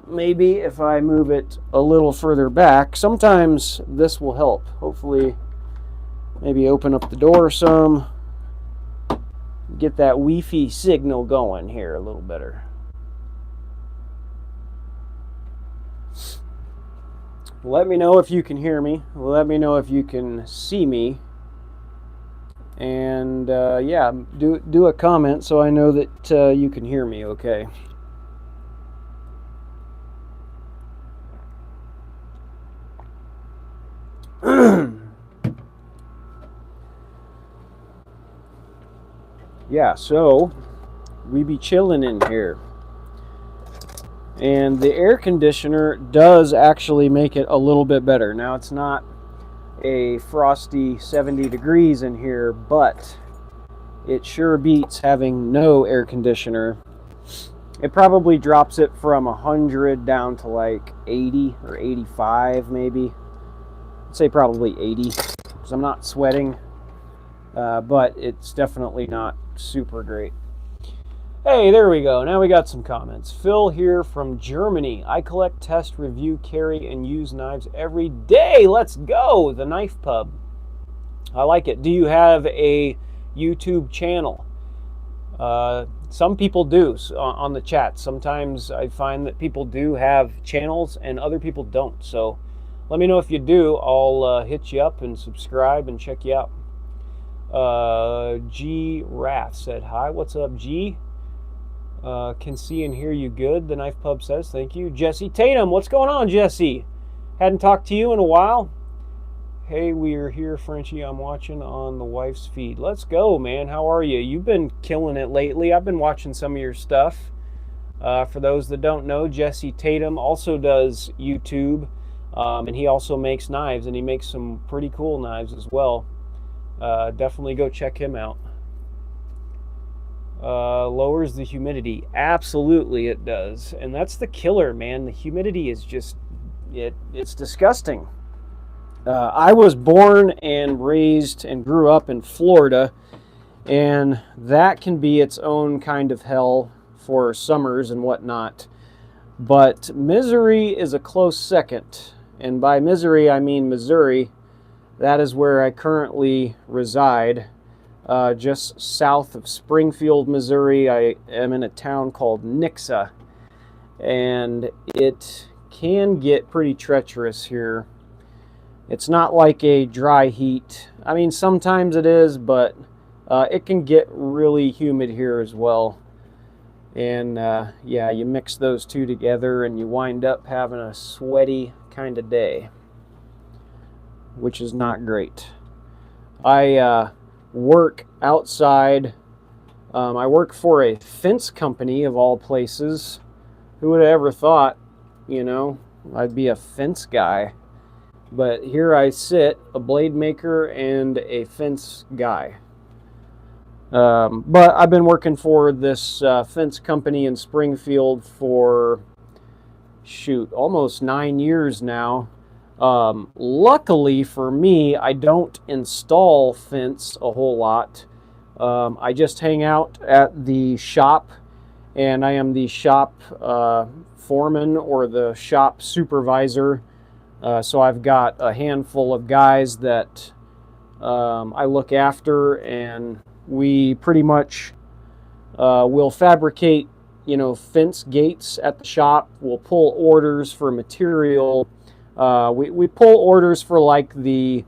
Maybe if I move it a little further back, sometimes this will help. Hopefully, maybe open up the door some. Get that Wi-Fi signal going here a little better. Let me know if you can hear me. Let me know if you can see me. And yeah, do a comment so I know that you can hear me okay. Yeah, so we be chilling in here. And the air conditioner does actually make it a little bit better. Now, it's not a frosty 70 degrees in here, but it sure beats having no air conditioner. It probably drops it from 100 down to like 80 or 85 maybe. I'd say probably 80 because I'm not sweating, but it's definitely not super great. Hey, there we go. Now we got some comments. Phil here from Germany. I collect, test, review, carry, and use knives every day. Let's go. The Knife Pub. I like it. Do you have a YouTube channel? Some people do on the chat. Sometimes I find that people do have channels and other people don't. So let me know if you do. I'll hit you up and subscribe and check you out. G Rath said hi. What's up, G? Can see and hear you good, the Knife Pub says. Thank you. Jesse Tatum, what's going on, Jesse? Hadn't talked to you in a while. Hey, we're here, Frenchie. I'm watching on the wife's feed. Let's go, man. How are you? You've been killing it lately. I've been watching some of your stuff. For those that don't know, Jesse Tatum also does YouTube, and he also makes knives, and he makes some pretty cool knives as well. Definitely go check him out. Lowers the humidity. Absolutely it does. And that's the killer, man. The humidity is just, it's disgusting. I was born and raised and grew up in Florida, and that can be its own kind of hell for summers and whatnot. But Missouri is a close second. And by Missouri, I mean Missouri. That is where I currently reside. Just south of Springfield, Missouri. I am in a town called Nixa, and it can get pretty treacherous here. It's not like a dry heat. I mean, sometimes it is, but it can get really humid here as well. And yeah, you mix those two together and you wind up having a sweaty kind of day, which is not great. I work outside. I work for a fence company of all places. Who would have ever thought, you know, I'd be a fence guy. But here I sit, a blade maker and a fence guy. But I've been working for this fence company in Springfield for, shoot, almost 9 years now. Luckily for me, I don't install fence a whole lot. I just hang out at the shop, and I am the shop foreman or the shop supervisor. So I've got a handful of guys that I look after, and we pretty much will fabricate, you know, fence gates at the shop. We'll pull orders for material. We pull orders for like the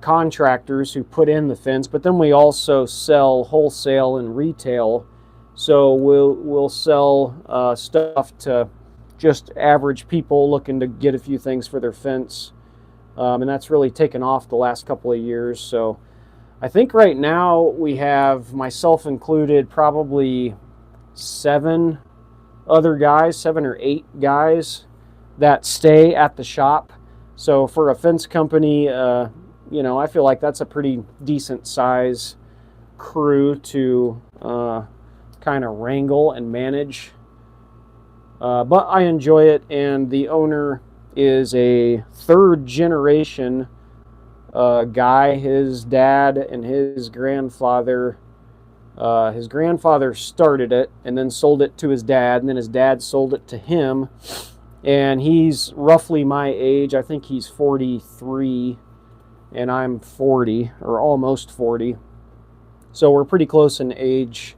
contractors who put in the fence, but then we also sell wholesale and retail. So we'll sell stuff to just average people looking to get a few things for their fence, and that's really taken off the last couple of years. So I think right now we have, myself included, probably 7 or 8 guys that stay at the shop. So for a fence company, you know, I feel like that's a pretty decent size crew to kind of wrangle and manage. But I enjoy it, and the owner is a 3rd generation guy. His dad and his grandfather started it and then sold it to his dad, and then his dad sold it to him. And he's roughly my age. I think he's 43 and I'm 40 or almost 40. So we're pretty close in age.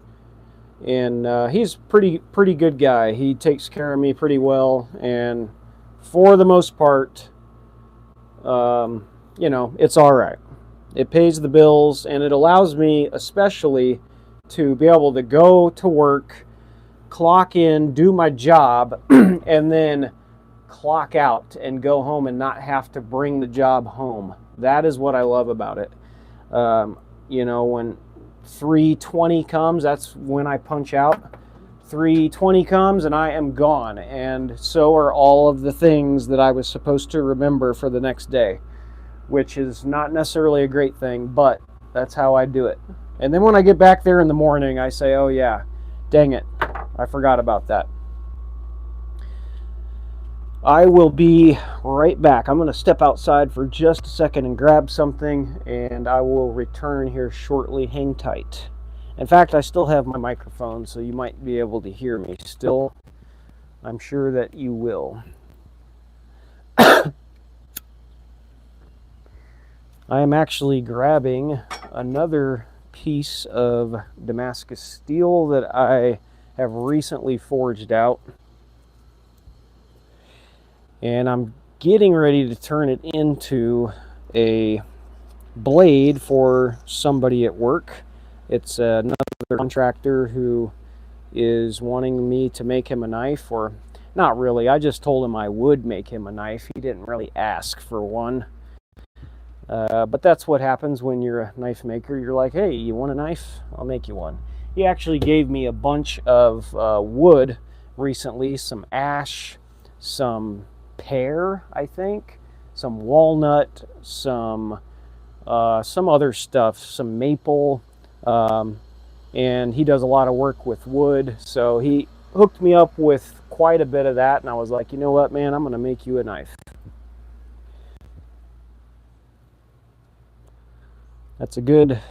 And he's pretty good guy. He takes care of me pretty well, and for the most part, you know, it's all right. It pays the bills, and it allows me especially to be able to go to work, clock in, do my job, and then clock out and go home and not have to bring the job home. That is what I love about it. You know, when 3:20 comes, that's when I punch out. 3:20 comes and I am gone, and so are all of the things that I was supposed to remember for the next day, which is not necessarily a great thing, but that's how I do it. And then when I get back there in the morning, I say, oh yeah, dang it, I forgot about that. I will be right back. I'm going to step outside for just a second and grab something, and I will return here shortly. Hang tight. In fact, I still have my microphone, so you might be able to hear me still. I'm sure that you will. I am actually grabbing another piece of Damascus steel that I have recently forged out, and I'm getting ready to turn it into a blade for somebody at work. It's another contractor who is wanting me to make him a knife, or not really. I just told him I would make him a knife. He didn't really ask for one. But that's what happens when you're a knife maker. You're like, hey, you want a knife? I'll make you one. He actually gave me a bunch of wood recently, some ash, some pear, I think, some walnut, some other stuff, some maple, and he does a lot of work with wood, so he hooked me up with quite a bit of that, and I was like, you know what, man, I'm going to make you a knife. That's a good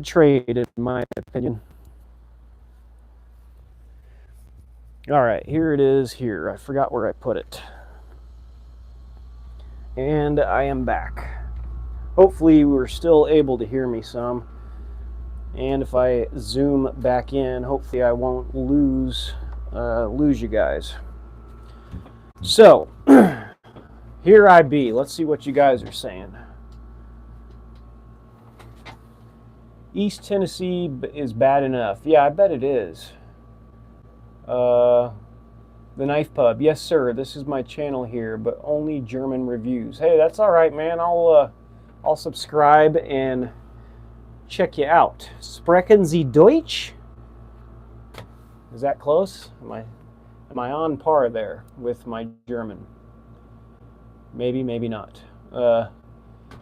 trade, in my opinion. All right, here it is here. I forgot where I put it. And I am back. Hopefully you were still able to hear me some. And if I zoom back in, hopefully I won't lose you guys. So, here I be. Let's see what you guys are saying. East Tennessee is bad enough. Yeah, I bet it is. The Knife Pub. Yes, sir. This is my channel here, but only German reviews. Hey, that's all right, man. I'll subscribe and check you out. Sprechen Sie Deutsch? Is that close? Am I on par there with my German? Maybe, maybe not.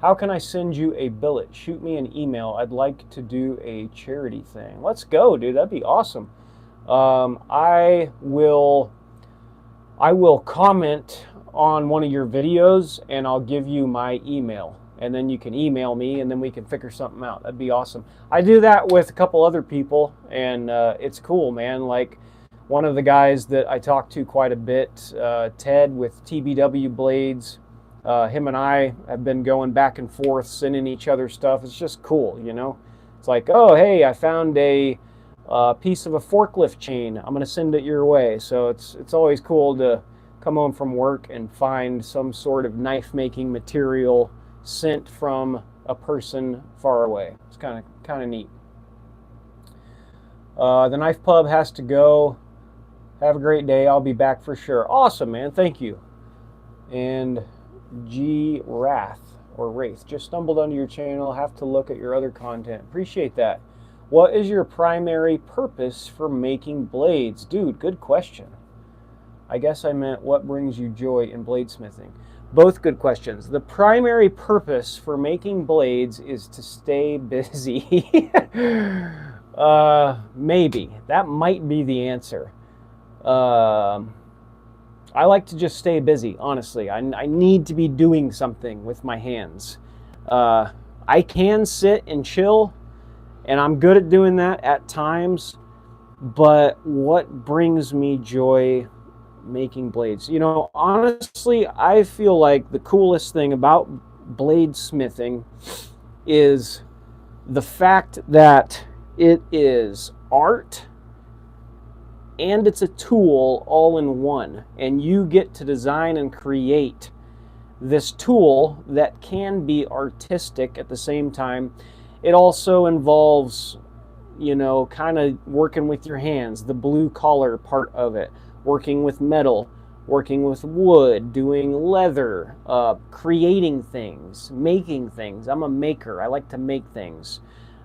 How can I send you a billet? Shoot me an email. I'd like to do a charity thing. Let's go, dude. That'd be awesome. I will comment on one of your videos, and I'll give you my email, and then you can email me, and then we can figure something out. That'd be awesome. I do that with a couple other people, and it's cool, man. Like one of the guys that I talk to quite a bit, Ted with TBW Blades. Him and I have been going back and forth, sending each other stuff. It's just cool, you know. It's like, oh, hey, I found a piece of a forklift chain. I'm going to send it your way. So it's always cool to come home from work and find some sort of knife-making material sent from a person far away. It's kind of neat. The Knife Pub has to go. Have a great day. I'll be back for sure. Awesome, man. Thank you. And G Wrath or Wraith just stumbled onto your channel. Have to look at your other content. Appreciate that. What is your primary purpose for making blades? Dude, good question. I guess I meant what brings you joy in bladesmithing. Both good questions. The primary purpose for making blades is to stay busy. Maybe. That might be the answer. I like to just stay busy, honestly. I need to be doing something with my hands. I can sit and chill, and I'm good at doing that at times, but what brings me joy making blades? You know, honestly, I feel like the coolest thing about bladesmithing is the fact that it is art and it's a tool all in one, and you get to design and create this tool that can be artistic at the same time. It also involves, kind of working with your hands, the blue collar part of it, working with metal, working with wood, doing leather, creating things, making things. I'm a maker. I like to make things.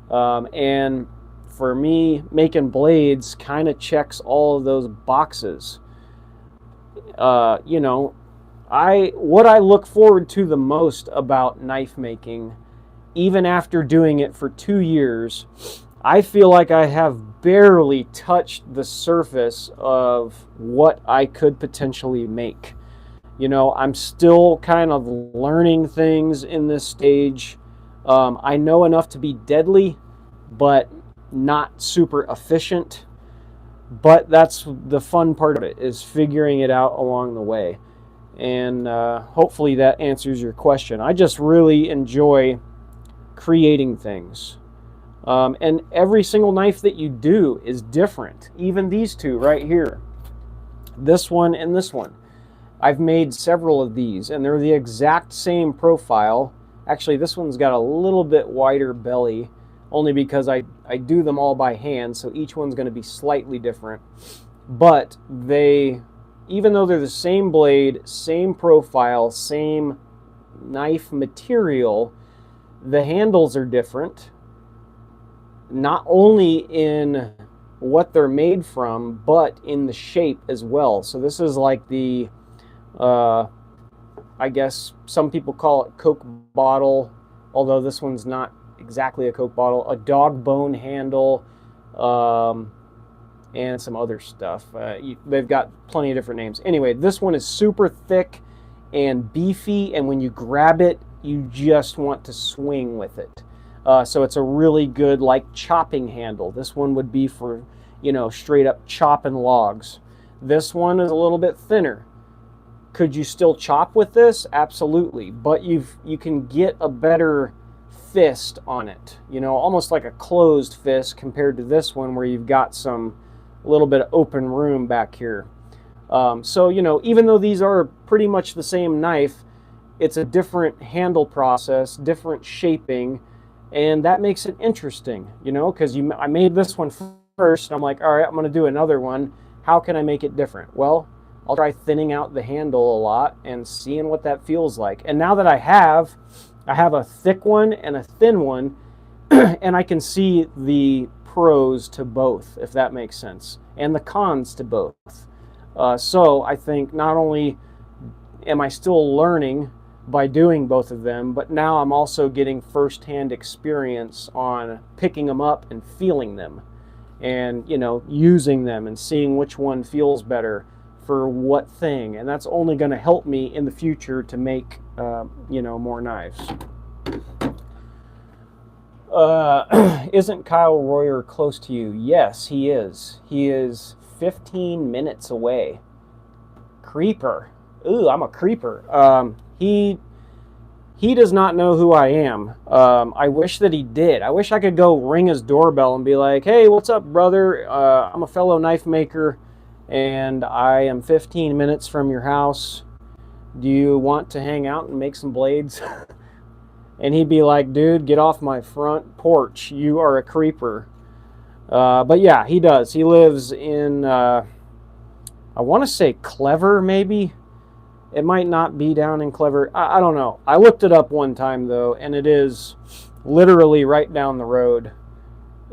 And for me, making blades kind of checks all of those boxes. What I look forward to the most about knife making, even after doing it for 2 years, I feel like I have barely touched the surface of what I could potentially make. I'm still kind of learning things in this stage. I know enough to be deadly, but not super efficient. But that's the fun part of it, is figuring it out along the way. And hopefully that answers your question. I just really enjoy creating things. And every single knife that you do is different. Even these two right here. This one and this one. I've made several of these, and they're the exact same profile. Actually, this one's got a little bit wider belly, only because I do them all by hand, so each one's going to be slightly different. But even though they're the same blade, same profile, same knife material, the handles are different. Not only in what they're made from, but in the shape as well. So this is like the, I guess some people call it Coke bottle, although this one's not exactly a Coke bottle, a dog bone handle, and some other stuff. They've got plenty of different names. Anyway, this one is super thick and beefy, and when you grab it, you just want to swing with it. So it's a really good, like, chopping handle. This one would be for, straight up chopping logs. This one is a little bit thinner. Could you still chop with this? Absolutely. But you can get a better fist on it. Almost like a closed fist compared to this one where you've got a little bit of open room back here. So, even though these are pretty much the same knife, it's a different handle process, different shaping, and that makes it interesting, because I made this one first, and I'm like, all right, I'm going to do another one. How can I make it different? Well, I'll try thinning out the handle a lot and seeing what that feels like. And now that I have a thick one and a thin one, and I can see the pros to both, if that makes sense, and the cons to both. So I think not only am I still learning by doing both of them, but now I'm also getting firsthand experience on picking them up and feeling them, and using them and seeing which one feels better for what thing. And that's only going to help me in the future to make more knives. Isn't Kyle Royer close to you? Yes, he is. He is 15 minutes away. Creeper. Ooh, I'm a creeper. He does not know who I am. I wish that he did. I wish I could go ring his doorbell and be like, hey, what's up, brother? I'm a fellow knife maker, and I am 15 minutes from your house. Do you want to hang out and make some blades? And he'd be like, dude, get off my front porch. You are a creeper. But yeah, he does. He lives in, I want to say Clever, maybe. It might not be down in Clever. I don't know. I looked it up one time, though, and it is literally right down the road.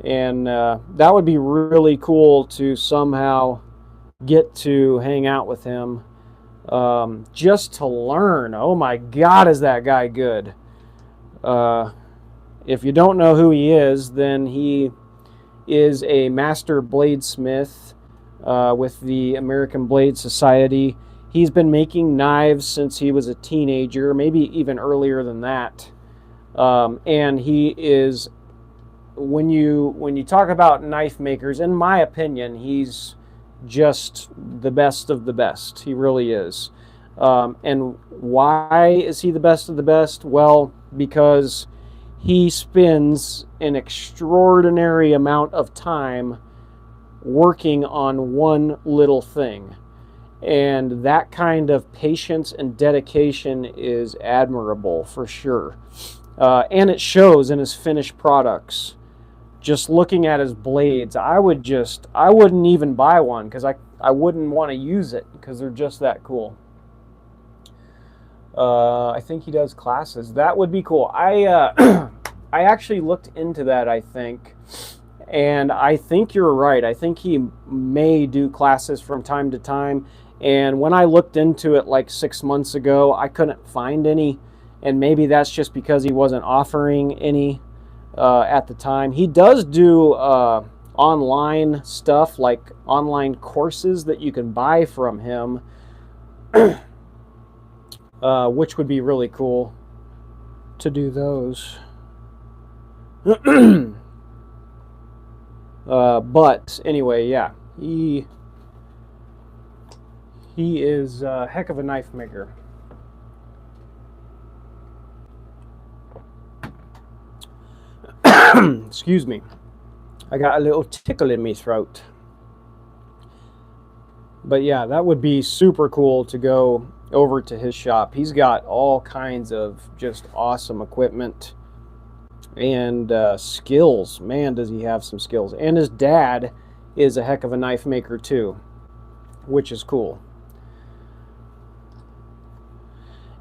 And that would be really cool to somehow get to hang out with him, just to learn. Oh my God, is that guy good? If you don't know who he is, then he is a master bladesmith with the American Blade Society. He's been making knives since he was a teenager, maybe even earlier than that. And he is, when you talk about knife makers, in my opinion, he's just the best of the best. He really is. And why is he the best of the best? Well, because he spends an extraordinary amount of time working on one little thing. And that kind of patience and dedication is admirable for sure. And it shows in his finished products. Just looking at his blades, I wouldn't even buy one because I wouldn't want to use it because they're just that cool. I think he does classes. That would be cool. I actually looked into that, I think, and I think you're right. I think he may do classes from time to time. And when I looked into it like 6 months ago, I couldn't find any, and maybe that's just because he wasn't offering any at the time. He does do online stuff, like online courses that you can buy from him, which would be really cool to do those. But anyway, yeah, he is a heck of a knife maker. Excuse me, I got a little tickle in my throat. But yeah, that would be super cool to go over to his shop. He's got all kinds of just awesome equipment and skills. Man, does he have some skills. And his dad is a heck of a knife maker too, which is cool.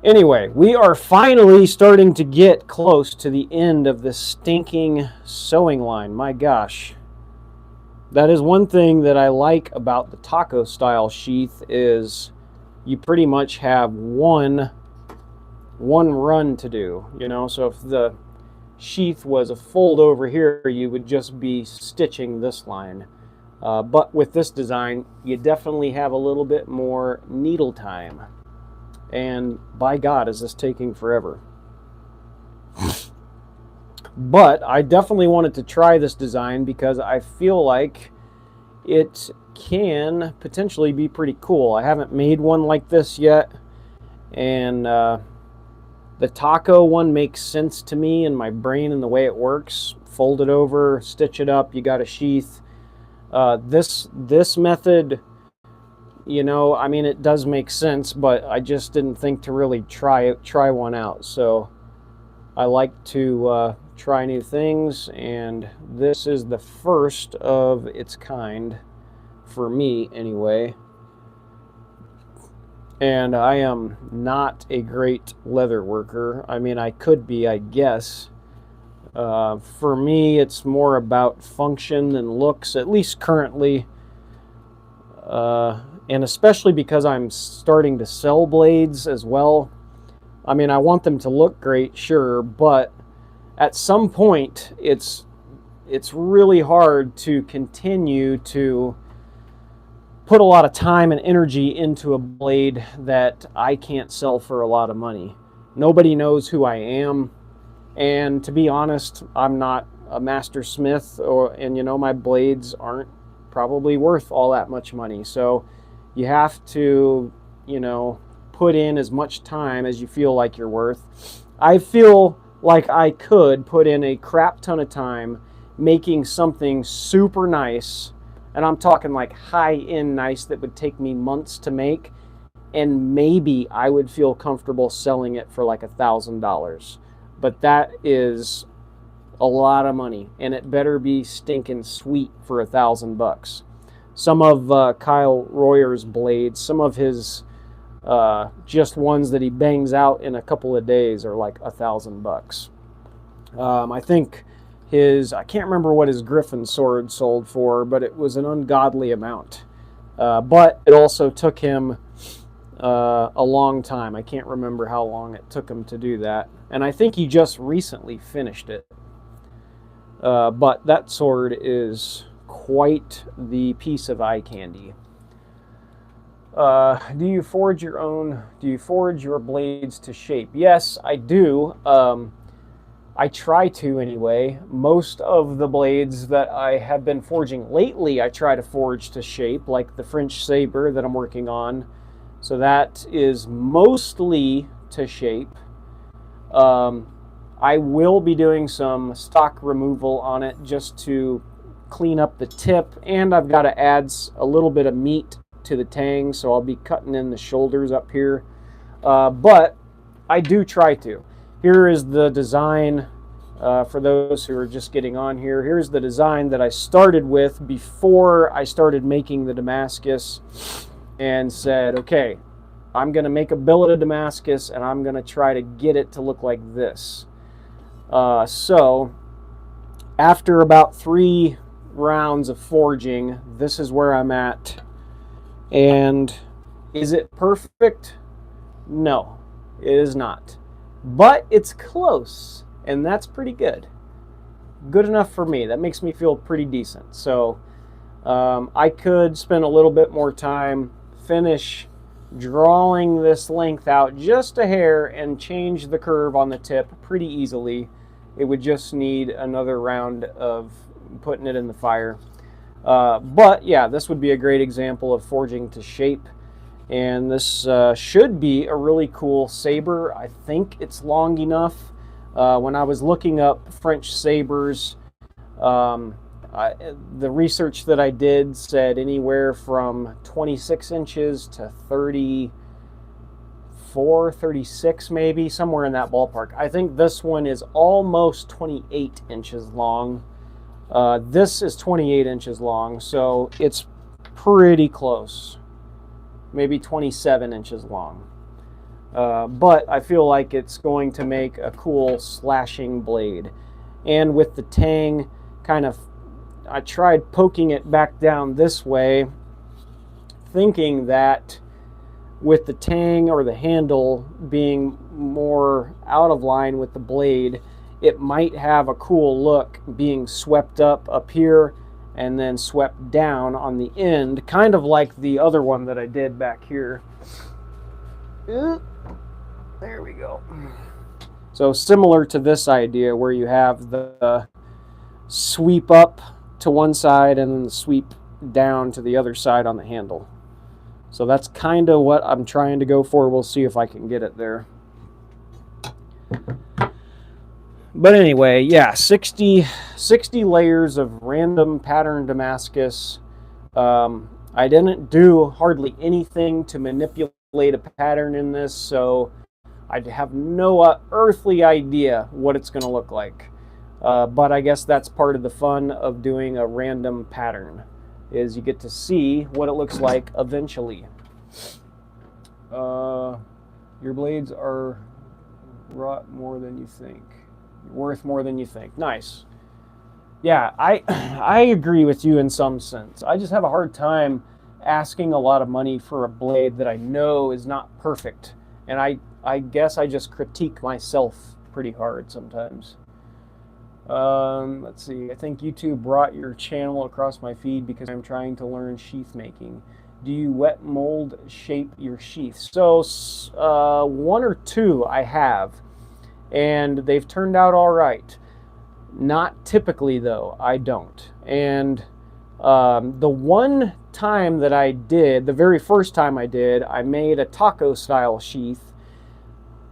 Anyway, we are finally starting to get close to the end of this stinking sewing line. My gosh. That is one thing that I like about the taco style sheath is you pretty much have one run to do, you know. So if the sheath was a fold over here, you would just be stitching this line. But with this design, you definitely have a little bit more needle time. And by God, is this taking forever. But I definitely wanted to try this design because I feel like it can potentially be pretty cool. I haven't made one like this yet, and the taco one makes sense to me in my brain and the way it works. Fold it over, stitch it up, you got a sheath. This method, you know, I mean, it does make sense, but I just didn't think to really try one out. So I like to try new things, and this is the first of its kind for me anyway. And I am not a great leather worker. I mean, I could be, I guess. For me, it's more about function than looks, at least currently. And especially because I'm starting to sell blades as well. I mean, I want them to look great, sure, but at some point, it's really hard to continue to put a lot of time and energy into a blade that I can't sell for a lot of money. Nobody knows who I am, and to be honest, I'm not a master smith, and you know, my blades aren't probably worth all that much money. So you have to, you know, put in as much time as you feel like you're worth. I feel like I could put in a crap ton of time making something super nice, and I'm talking like high-end nice that would take me months to make, and maybe I would feel comfortable selling it for like $1,000. But that is a lot of money, and it better be stinking sweet for $1,000. Some of Kyle Royer's blades, some of his just ones that he bangs out in a couple of days are like $1,000. I think I can't remember what his Griffin sword sold for, but it was an ungodly amount. But it also took him a long time. I can't remember how long it took him to do that. And I think he just recently finished it. But that sword is quite the piece of eye candy. Do you forge your blades to shape? Yes, I do. I try to anyway. Most of the blades that I have been forging lately, I try to forge to shape, like the French Saber that I'm working on. So that is mostly to shape. I will be doing some stock removal on it just to clean up the tip, and I've got to add a little bit of meat to the tang, so I'll be cutting in the shoulders up here. But I do try to. Here is the design for those who are just getting on here. Here's the design that I started with before I started making the Damascus, and said, okay, I'm going to make a billet of Damascus and I'm going to try to get it to look like this. So after about 3 rounds of forging, this is where I'm at. And is it perfect? No, it is not. But it's close, and that's pretty good. Good enough for me. That makes me feel pretty decent. So I could spend a little bit more time, finish drawing this length out just a hair, and change the curve on the tip pretty easily. It would just need another round of putting it in the fire. But yeah, this would be a great example of forging to shape. And this should be a really cool saber. I think it's long enough. When I was looking up French sabers, the research that I did said anywhere from 26 inches to 34, 36 maybe, somewhere in that ballpark. I think this one is almost 28 inches long. This is 28 inches long, so it's pretty close. Maybe 27 inches long. But I feel like it's going to make a cool slashing blade. And with the tang, I tried poking it back down this way, thinking that with the tang or the handle being more out of line with the blade, it might have a cool look being swept up here and then swept down on the end, kind of like the other one that I did back here. There we go. So similar to this idea where you have the sweep up to one side and then the sweep down to the other side on the handle. So that's kind of what I'm trying to go for. We'll see if I can get it there. But anyway, yeah, 60 layers of random pattern Damascus. I didn't do hardly anything to manipulate a pattern in this, so I have no earthly idea what it's going to look like. But I guess that's part of the fun of doing a random pattern, is you get to see what it looks like eventually. Your blades are wrought more than you think. Worth more than you think. Nice. Yeah, I agree with you in some sense. I just have a hard time asking a lot of money for a blade that I know is not perfect. And I guess I just critique myself pretty hard sometimes. Let's see. I think YouTube brought your channel across my feed because I'm trying to learn sheath making. Do you wet mold shape your sheath? So 1 or 2 I have, and they've turned out all right. Not typically though, I don't. And the one time that I did, the very first time I did, I made a taco style sheath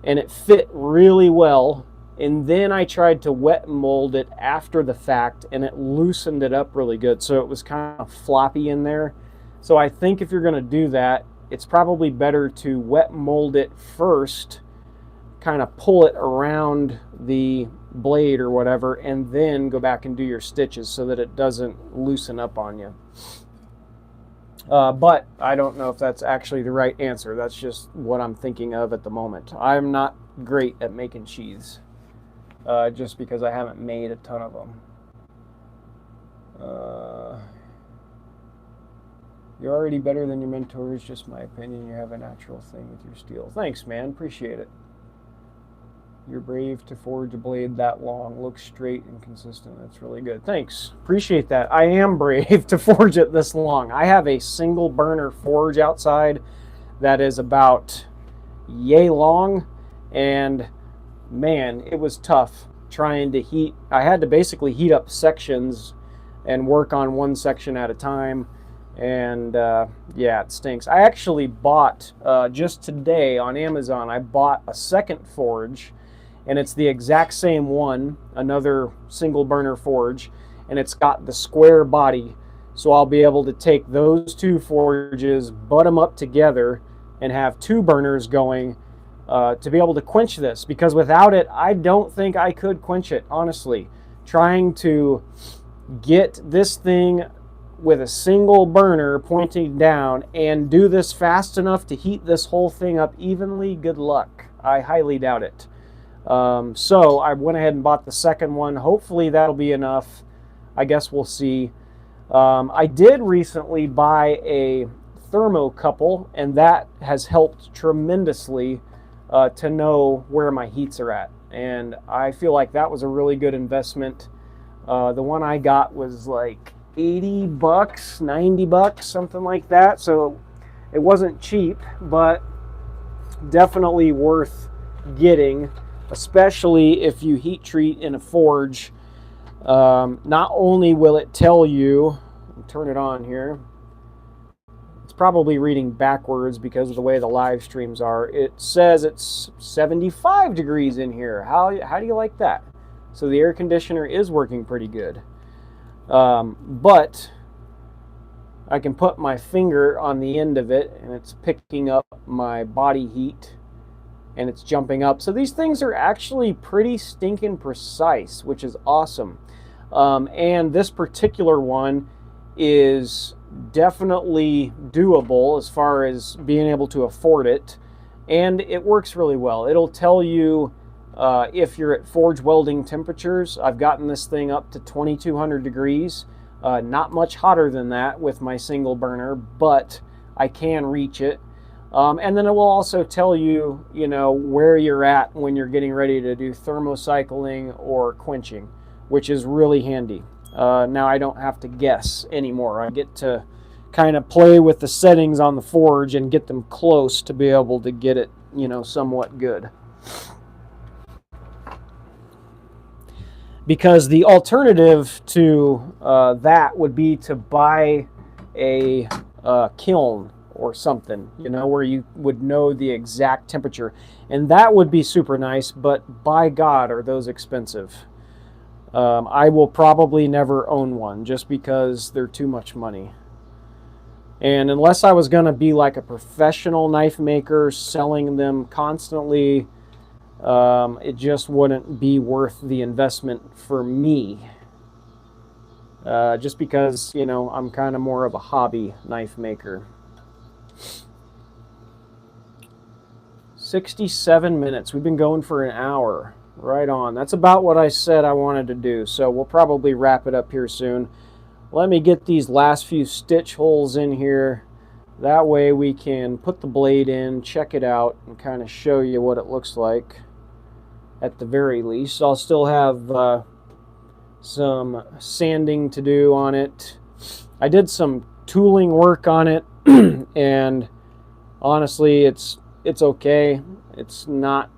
and it fit really well. And then I tried to wet mold it after the fact and it loosened it up really good. So it was kind of floppy in there. So I think if you're going to do that, it's probably better to wet mold it first, kind of pull it around the blade or whatever, and then go back and do your stitches so that it doesn't loosen up on you. But I don't know if that's actually the right answer. That's just what I'm thinking of at the moment. I'm not great at making sheaths, just because I haven't made a ton of them. You're already better than your mentors, just my opinion. You have a natural thing with your steel. Thanks, man. Appreciate it. You're brave to forge a blade that long. Looks straight and consistent. That's really good. Thanks. Appreciate that. I am brave to forge it this long. I have a single burner forge outside that is about yay long, and man, it was tough trying to heat. I had to basically heat up sections and work on one section at a time. And yeah, it stinks. I actually bought, just today on Amazon, I bought a second forge, and it's the exact same one, another single burner forge, and it's got the square body, So I'll be able to take those two forges, butt them up together, and have two burners going to be able to quench this. Because without it, I don't think I could quench it, honestly. Trying to get this thing with a single burner pointing down and do this fast enough to heat this whole thing up evenly, good luck. I highly doubt it. So I went ahead and bought the second one. Hopefully that'll be enough. I guess we'll see. I did recently buy a thermocouple, and that has helped tremendously to know where my heats are at. And I feel like that was a really good investment. The one I got was like 80 bucks, 90 bucks, something like that. So it wasn't cheap, but definitely worth getting, especially if you heat treat in a forge. Not only will it tell you, turn it on here, it's probably reading backwards because of the way the live streams are. It says it's 75 degrees in here. How do you like that? So the air conditioner is working pretty good. But I can put my finger on the end of it and it's picking up my body heat and it's jumping up. So these things are actually pretty stinking precise, which is awesome. And this particular one is definitely doable as far as being able to afford it. And it works really well. It'll tell you if you're at forge welding temperatures. I've gotten this thing up to 2200 degrees. Not much hotter than that with my single burner, but I can reach it. And then it will also tell you, where you're at when you're getting ready to do thermocycling or quenching, which is really handy. Now I don't have to guess anymore. I get to kind of play with the settings on the forge and get them close to be able to get it, somewhat good. Because the alternative to that would be to buy a kiln or something, where you would know the exact temperature. And that would be super nice, but by God, are those expensive. I will probably never own one just because they're too much money. And unless I was going to be like a professional knife maker selling them constantly, it just wouldn't be worth the investment for me. Just because, I'm kind of more of a hobby knife maker. 67 minutes. We've been going for an hour. Right on. That's about what I said I wanted to do. So we'll probably wrap it up here soon. Let me get these last few stitch holes in here. That way we can put the blade in, check it out, and kind of show you what it looks like at the very least. I'll still have some sanding to do on it. I did some tooling work on it, and honestly, it's okay. It's not...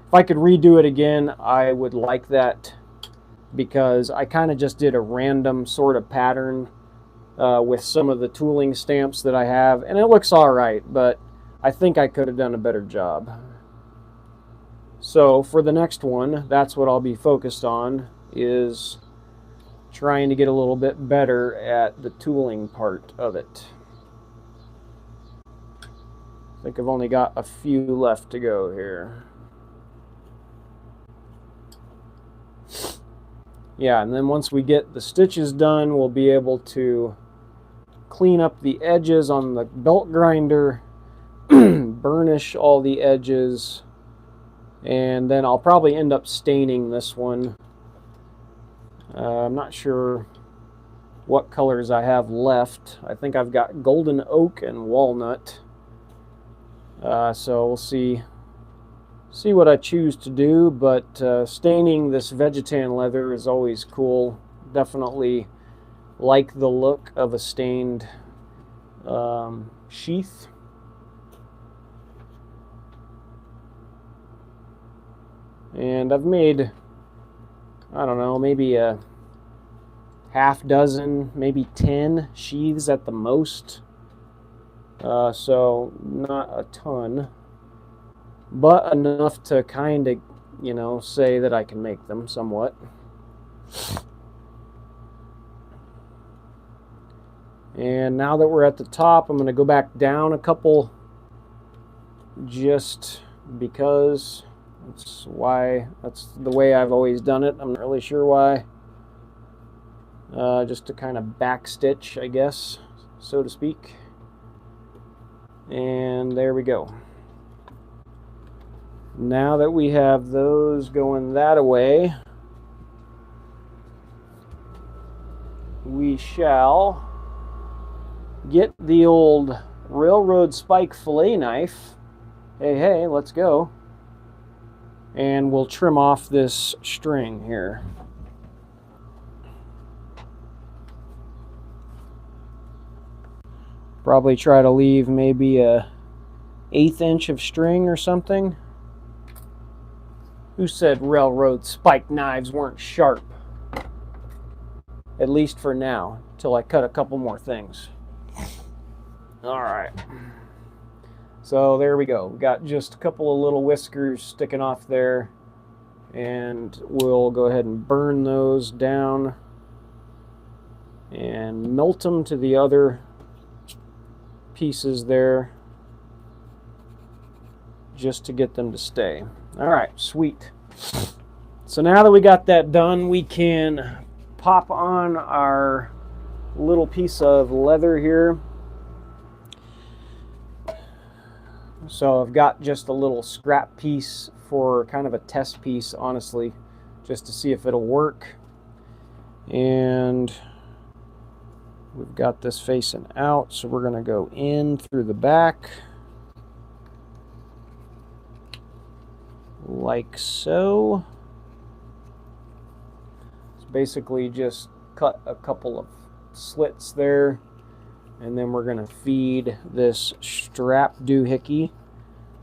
If I could redo it again, I would like that, because I kind of just did a random sort of pattern with some of the tooling stamps that I have, and it looks all right, but I think I could have done a better job. So for the next one, that's what I'll be focused on, is trying to get a little bit better at the tooling part of it. I think I've only got a few left to go here. Yeah, and then once we get the stitches done, we'll be able to clean up the edges on the belt grinder, burnish all the edges, and then I'll probably end up staining this one. I'm not sure what colors I have left. I think I've got golden oak and walnut. So we'll see what I choose to do, but staining this Vegetan leather is always cool. Definitely like the look of a stained sheath. And I've made, I don't know, maybe a half dozen, maybe 10 sheaths at the most. So not a ton, but enough to kind of, say that I can make them somewhat. And now that we're at the top, I'm going to go back down a couple just because that's the way I've always done it. I'm not really sure why. Just to kind of back stitch, I guess, so to speak. And there we go. Now that we have those going that way, we shall get the old railroad spike fillet knife. Hey, let's go. And we'll trim off this string here. Probably try to leave maybe a 1/8 inch of string or something. Who said railroad spike knives weren't sharp? At least for now, till I cut a couple more things. Alright. So there we go. We got just a couple of little whiskers sticking off there. And we'll go ahead and burn those down and melt them to the other pieces there just to get them to stay. Alright, sweet. So now that we got that done, we can pop on our little piece of leather here. So I've got just a little scrap piece for kind of a test piece, honestly, just to see if it'll work. And we've got this facing out, so we're going to go in through the back like so. It's basically just cut a couple of slits there, and then we're going to feed this strap doohickey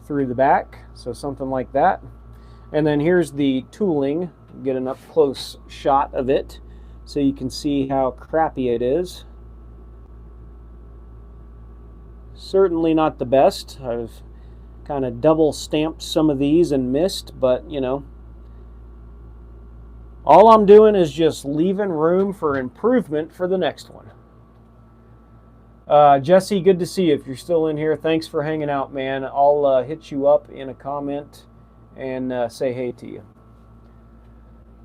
through the back, so something like that. And then here's the tooling. Get an up close shot of it so you can see how crappy it is. Certainly not the best. I've kind of double stamped some of these and missed, but you know, all I'm doing is just leaving room for improvement for the next one. Jesse, good to see you. If you're still in here, thanks for hanging out, man. I'll hit you up in a comment and say hey to you.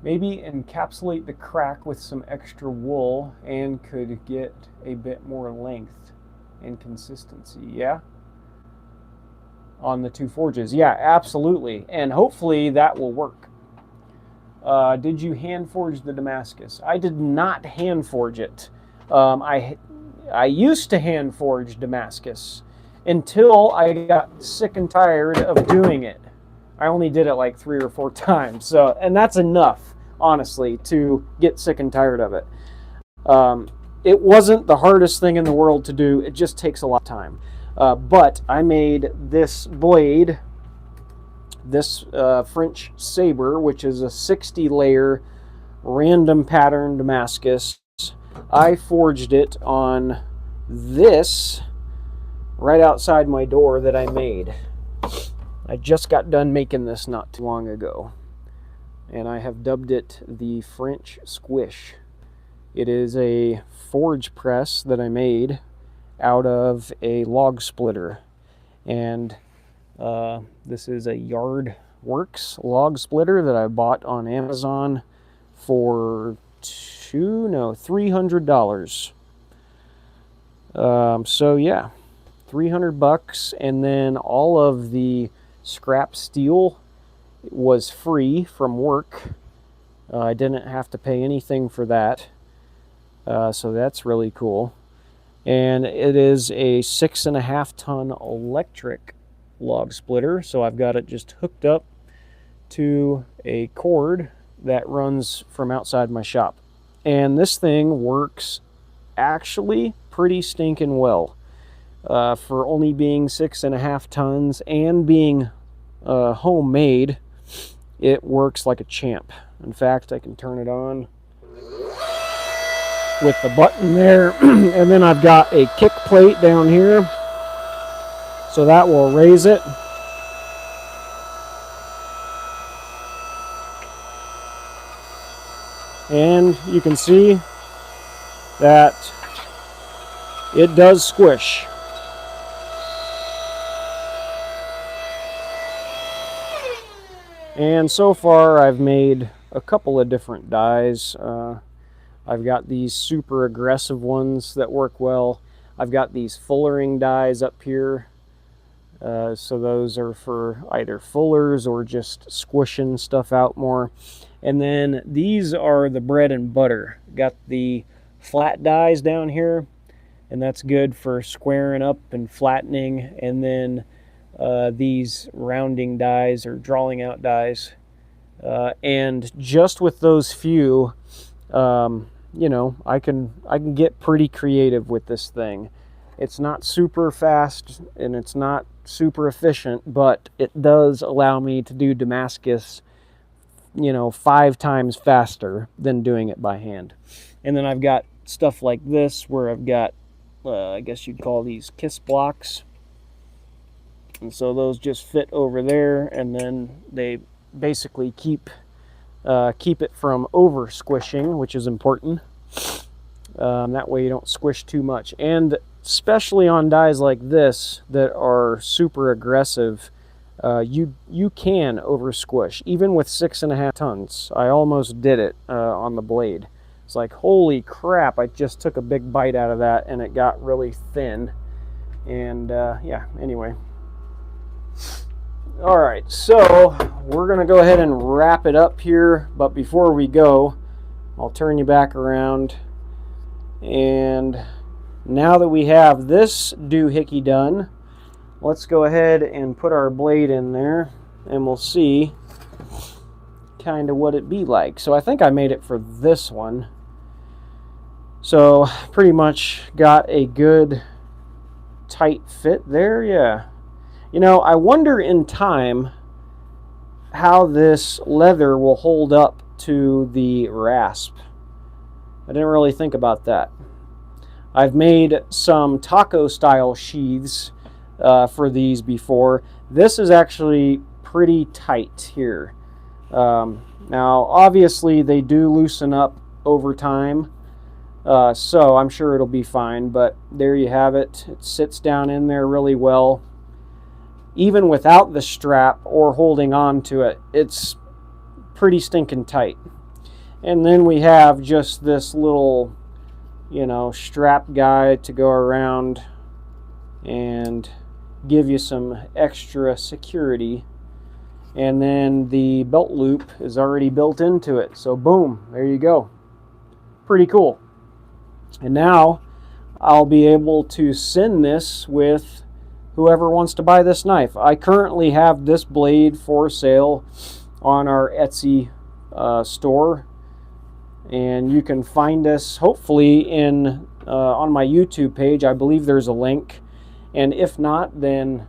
Maybe encapsulate the crack with some extra wool and could get a bit more length and consistency. Yeah, on the two forges. Yeah, absolutely. And hopefully that will work. Did you hand forge the Damascus? I did not hand forge it. I used to hand forge Damascus until I got sick and tired of doing it. I only did it like 3 or 4 times. So, and that's enough, honestly, to get sick and tired of it. It wasn't the hardest thing in the world to do. It just takes a lot of time. But I made this blade, this French Saber, which is a 60-layer random pattern Damascus. I forged it on this right outside my door that I made. I just got done making this not too long ago, and I have dubbed it the French Squish. It is a forge press that I made out of a log splitter, and this is a Yard Works log splitter that I bought on Amazon for $300. So yeah, $300, and then all of the scrap steel was free from work. I didn't have to pay anything for that, so that's really cool. And it is a 6.5 ton electric log splitter, so I've got it just hooked up to a cord that runs from outside my shop. And this thing works actually pretty stinking well. For only being 6.5 tons and being homemade, it works like a champ. In fact, I can turn it on with the button there, and then I've got a kick plate down here, so that will raise it. And you can see that it does squish. And so far I've made a couple of different dies. I've got these super aggressive ones that work well. I've got these fullering dies up here. So those are for either fullers or just squishing stuff out more. And then these are the bread and butter. Got the flat dies down here, and that's good for squaring up and flattening. And then these rounding dies or drawing out dies. And just with those few, you know, I can get pretty creative with this thing. It's not super fast and it's not super efficient, but it does allow me to do Damascus, you know, 5 times faster than doing it by hand. And then I've got stuff like this where I've got, I guess you'd call these kiss blocks. And so those just fit over there, and then they basically keep it from over squishing, which is important. That way you don't squish too much. And especially on dies like this that are super aggressive, you can over squish, even with 6.5 tons. I almost did it on the blade. It's like, holy crap, I just took a big bite out of that and it got really thin. And yeah, anyway. All right, so we're gonna go ahead and wrap it up here, but before we go, I'll turn you back around. And now that we have this doohickey done, let's go ahead and put our blade in there and we'll see kind of what it'd be like. So I think I made it for this one. So pretty much got a good tight fit there, yeah. You know, I wonder in time how this leather will hold up to the rasp. I didn't really think about that. I've made some taco style sheaths for these before. This is actually pretty tight here. Now obviously they do loosen up over time, so I'm sure it'll be fine, but there you have it. It sits down in there really well. Even without the strap or holding on to it, it's pretty stinking tight. And then we have just this little, you know, strap guy to go around and give you some extra security. And then the belt loop is already built into it. So boom, there you go. Pretty cool. And now I'll be able to send this with whoever wants to buy this knife. I currently have this blade for sale on our Etsy store, and you can find us hopefully in on my YouTube page. I believe there's a link, and if not, then